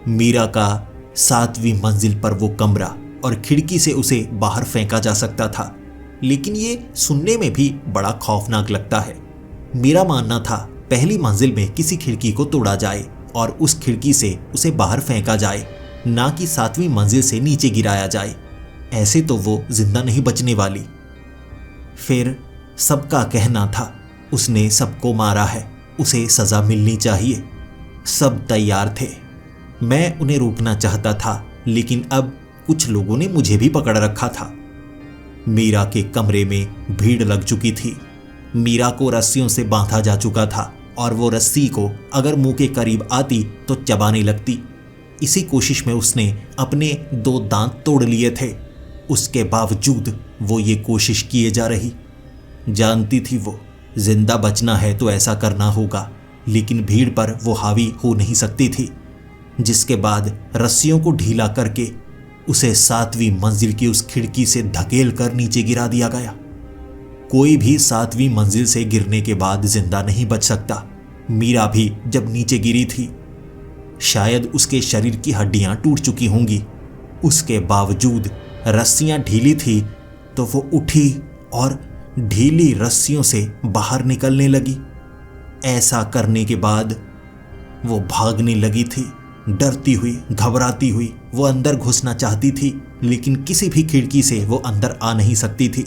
मीरा का 7वीं मंजिल पर वो कमरा और खिड़की से उसे बाहर फेंका जा सकता था, लेकिन ये सुनने में भी बड़ा खौफनाक लगता है। मेरा मानना था पहली मंजिल में किसी खिड़की को तोड़ा जाए और उस खिड़की से उसे बाहर फेंका जाए, ना कि 7वीं मंजिल से नीचे गिराया जाए। ऐसे तो वो जिंदा नहीं बचने वाली। फिर सबका कहना था उसने सबको मारा है, उसे सजा मिलनी चाहिए। सब तैयार थे। मैं उन्हें रोकना चाहता था, लेकिन अब कुछ लोगों ने मुझे भी पकड़ रखा था। मीरा के कमरे में भीड़ लग चुकी थी। मीरा को रस्सियों से बांधा जा चुका था और वो रस्सी को अगर मुंह के करीब आती तो चबाने लगती। इसी कोशिश में उसने अपने 2 दांत तोड़ लिए थे। उसके बावजूद वो ये कोशिश किए जा रही। जानती थी वो जिंदा बचना है तो ऐसा करना होगा, लेकिन भीड़ पर वो हावी हो नहीं सकती थी। जिसके बाद रस्सियों को ढीला करके उसे 7वीं मंजिल की उस खिड़की से धकेल कर नीचे गिरा दिया गया। कोई भी 7वीं मंजिल से गिरने के बाद जिंदा नहीं बच सकता। मीरा भी जब नीचे गिरी थी, शायद उसके शरीर की हड्डियां टूट चुकी होंगी। उसके बावजूद रस्सियां ढीली थी तो वो उठी और ढीली रस्सियों से बाहर निकलने लगी। ऐसा करने के बाद वो भागने लगी थी। डरती हुई, घबराती हुई वो अंदर घुसना चाहती थी, लेकिन किसी भी खिड़की से वो अंदर आ नहीं सकती थी।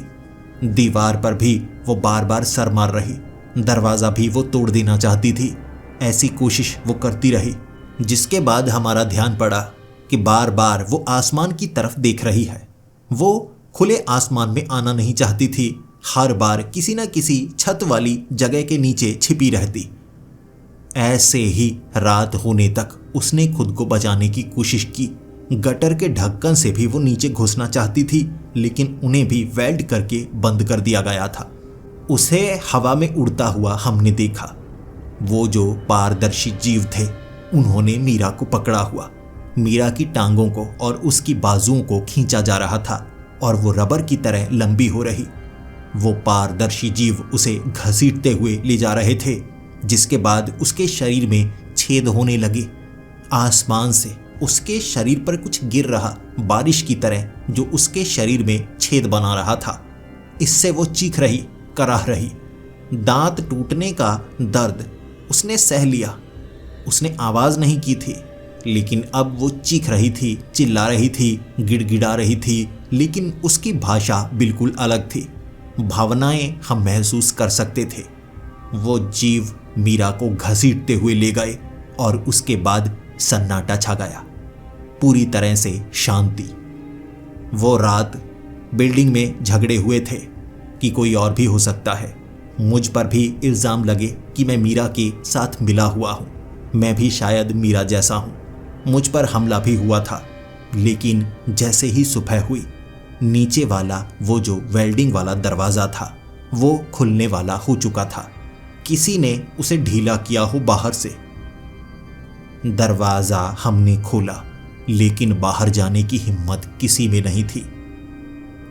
दीवार पर भी वो बार बार सर मार रही। दरवाज़ा भी वो तोड़ देना चाहती थी। ऐसी कोशिश वो करती रही, जिसके बाद हमारा ध्यान पड़ा कि बार बार वो आसमान की तरफ देख रही है। वो खुले आसमान में आना नहीं चाहती थी। हर बार किसी न किसी छत वाली जगह के नीचे छिपी रहती। ऐसे ही रात होने तक उसने खुद को बचाने की कोशिश की। गटर के ढक्कन से भी वो नीचे घुसना चाहती थी, लेकिन उन्हें भी वेल्ड करके बंद कर दिया गया था। उसे हवा में उड़ता हुआ हमने देखा। वो जो पारदर्शी जीव थे उन्होंने मीरा को पकड़ा हुआ। मीरा की टांगों को और उसकी बाजुओं को खींचा जा रहा था और वो रबर की तरह लंबी हो रही। वो पारदर्शी जीव उसे घसीटते हुए ले जा रहे थे, जिसके बाद उसके शरीर में छेद होने लगे। आसमान से उसके शरीर पर कुछ गिर रहा, बारिश की तरह, जो उसके शरीर में छेद बना रहा था। इससे वो चीख रही, कराह रही। दांत टूटने का दर्द उसने सह लिया। उसने आवाज नहीं की थी, लेकिन अब वो चीख रही थी, चिल्ला रही थी, गिड़गिड़ा रही थी, लेकिन उसकी भाषा बिल्कुल अलग थी। भावनाएं हम महसूस कर सकते थे। वो जीव मीरा को घसीटते हुए ले गए और उसके बाद सन्नाटा छा गया, पूरी तरह से शांति। वो रात बिल्डिंग में झगड़े हुए थे कि कोई और भी हो सकता है। मुझ पर भी इल्ज़ाम लगे कि मैं मीरा के साथ मिला हुआ हूँ, मैं भी शायद मीरा जैसा हूँ। मुझ पर हमला भी हुआ था, लेकिन जैसे ही सुबह हुई, नीचे वाला वो जो वेल्डिंग वाला दरवाज़ा था वो खुलने वाला हो चुका था। किसी ने उसे ढीला किया हो बाहर से। दरवाज़ा हमने खोला, लेकिन बाहर जाने की हिम्मत किसी में नहीं थी।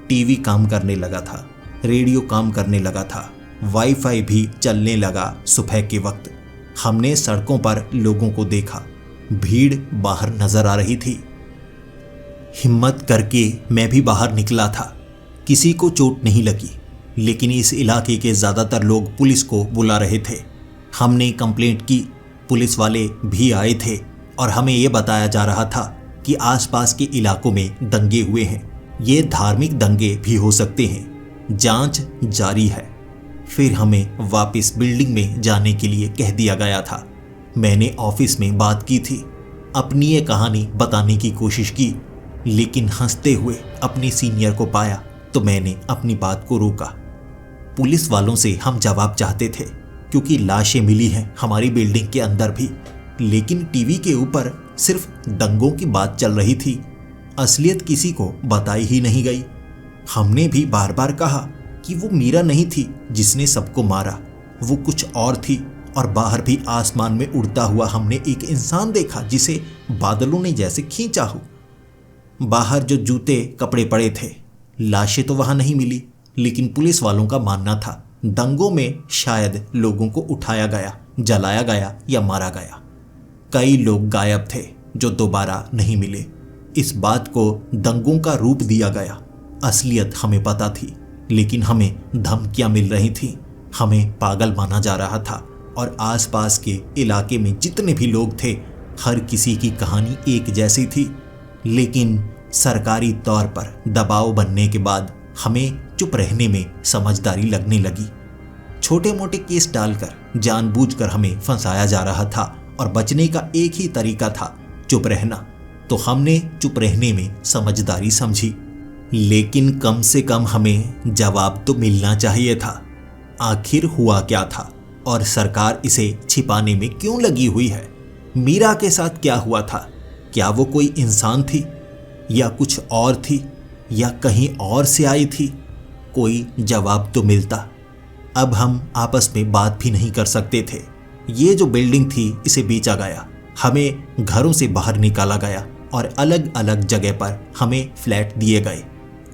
टीवी काम करने लगा था, रेडियो काम करने लगा था, वाईफाई भी चलने लगा सुबह के वक्त। हमने सड़कों पर लोगों को देखा, भीड़ बाहर नजर आ रही थी। हिम्मत करके मैं भी बाहर निकला था। किसी को चोट नहीं लगी, लेकिन इस इलाके के ज़्यादातर लोग पुलिस को बुला रहे थे। हमने कंप्लेंट की, पुलिस वाले भी आए थे और हमें ये बताया जा रहा था कि आसपास के इलाकों में दंगे हुए हैं। ये धार्मिक दंगे भी हो सकते हैं। जांच जारी है। फिर हमें वापस बिल्डिंग में जाने के लिए कह दिया गया था। मैंने ऑफिस में बात की थी, अपनी ये कहानी बताने की कोशिश की, लेकिन हंसते हुए अपने सीनियर को पाया तो मैंने अपनी बात को रोका। पुलिस वालों से हम जवाब चाहते थे, क्योंकि लाशें मिली हैं हमारी बिल्डिंग के अंदर भी, लेकिन टीवी के ऊपर सिर्फ दंगों की बात चल रही थी। असलियत किसी को बताई ही नहीं गई। हमने भी बार बार कहा कि वो मीरा नहीं थी जिसने सबको मारा, वो कुछ और थी। और बाहर भी आसमान में उड़ता हुआ हमने एक इंसान देखा जिसे बादलों ने जैसे खींचा हो। बाहर जो जूते कपड़े पड़े थे, लाशें तो वहां नहीं मिली, लेकिन पुलिस वालों का मानना था दंगों में शायद लोगों को उठाया गया, जलाया गया या मारा गया। कई लोग गायब थे जो दोबारा नहीं मिले। इस बात को दंगों का रूप दिया गया। असलियत हमें पता थी, लेकिन हमें धमकियां मिल रही थीं। हमें पागल माना जा रहा था और आसपास के इलाके में जितने भी लोग थे, हर किसी की कहानी एक जैसी थी। लेकिन सरकारी तौर पर दबाव बनने के बाद हमें चुप रहने में समझदारी लगने लगी। छोटे मोटे केस डालकर जानबूझकर हमें फंसाया जा रहा था और बचने का एक ही तरीका था, चुप रहना। तो हमने चुप रहने में समझदारी समझी, लेकिन कम से कम हमें जवाब तो मिलना चाहिए था। आखिर हुआ क्या था और सरकार इसे छिपाने में क्यों लगी हुई है? मीरा के साथ क्या हुआ था? क्या वो कोई इंसान थी या कुछ और थी या कहीं और से आई थी? कोई जवाब तो मिलता। अब हम आपस में बात भी नहीं कर सकते थे। ये जो बिल्डिंग थी इसे बेचा गया, हमें घरों से बाहर निकाला गया और अलग अलग जगह पर हमें फ्लैट दिए गए,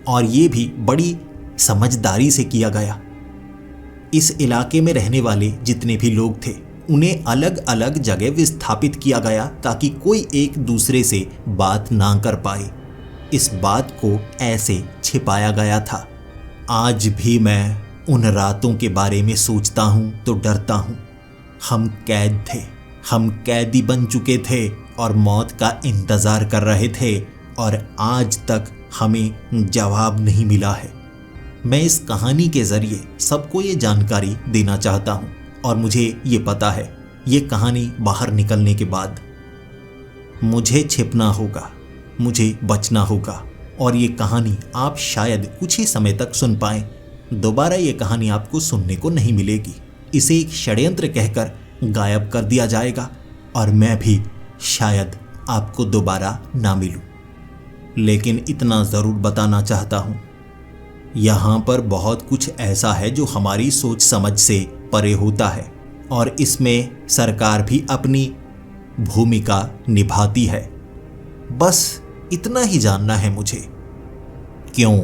और ये भी बड़ी समझदारी से किया गया। इस इलाके में रहने वाले जितने भी लोग थे उन्हें अलग अलग जगह विस्थापित किया गया ताकि कोई एक दूसरे से बात ना कर पाए। इस बात को ऐसे छिपाया गया था। आज भी मैं उन रातों के बारे में सोचता हूँ तो डरता हूँ। हम कैद थे, हम कैदी बन चुके थे और मौत का इंतज़ार कर रहे थे, और आज तक हमें जवाब नहीं मिला है। मैं इस कहानी के ज़रिए सबको ये जानकारी देना चाहता हूँ, और मुझे ये पता है ये कहानी बाहर निकलने के बाद मुझे छिपना होगा, मुझे बचना होगा, और ये कहानी आप शायद कुछ ही समय तक सुन पाएं। दोबारा ये कहानी आपको सुनने को नहीं मिलेगी। इसे एक षड्यंत्र कहकर गायब कर दिया जाएगा और मैं भी शायद आपको दोबारा ना मिलूं। लेकिन इतना ज़रूर बताना चाहता हूँ, यहाँ पर बहुत कुछ ऐसा है जो हमारी सोच समझ से परे होता है। और इसमें सरकार भी अपनी भूमिका निभाती है। बस इतना ही जानना है मुझे। क्यों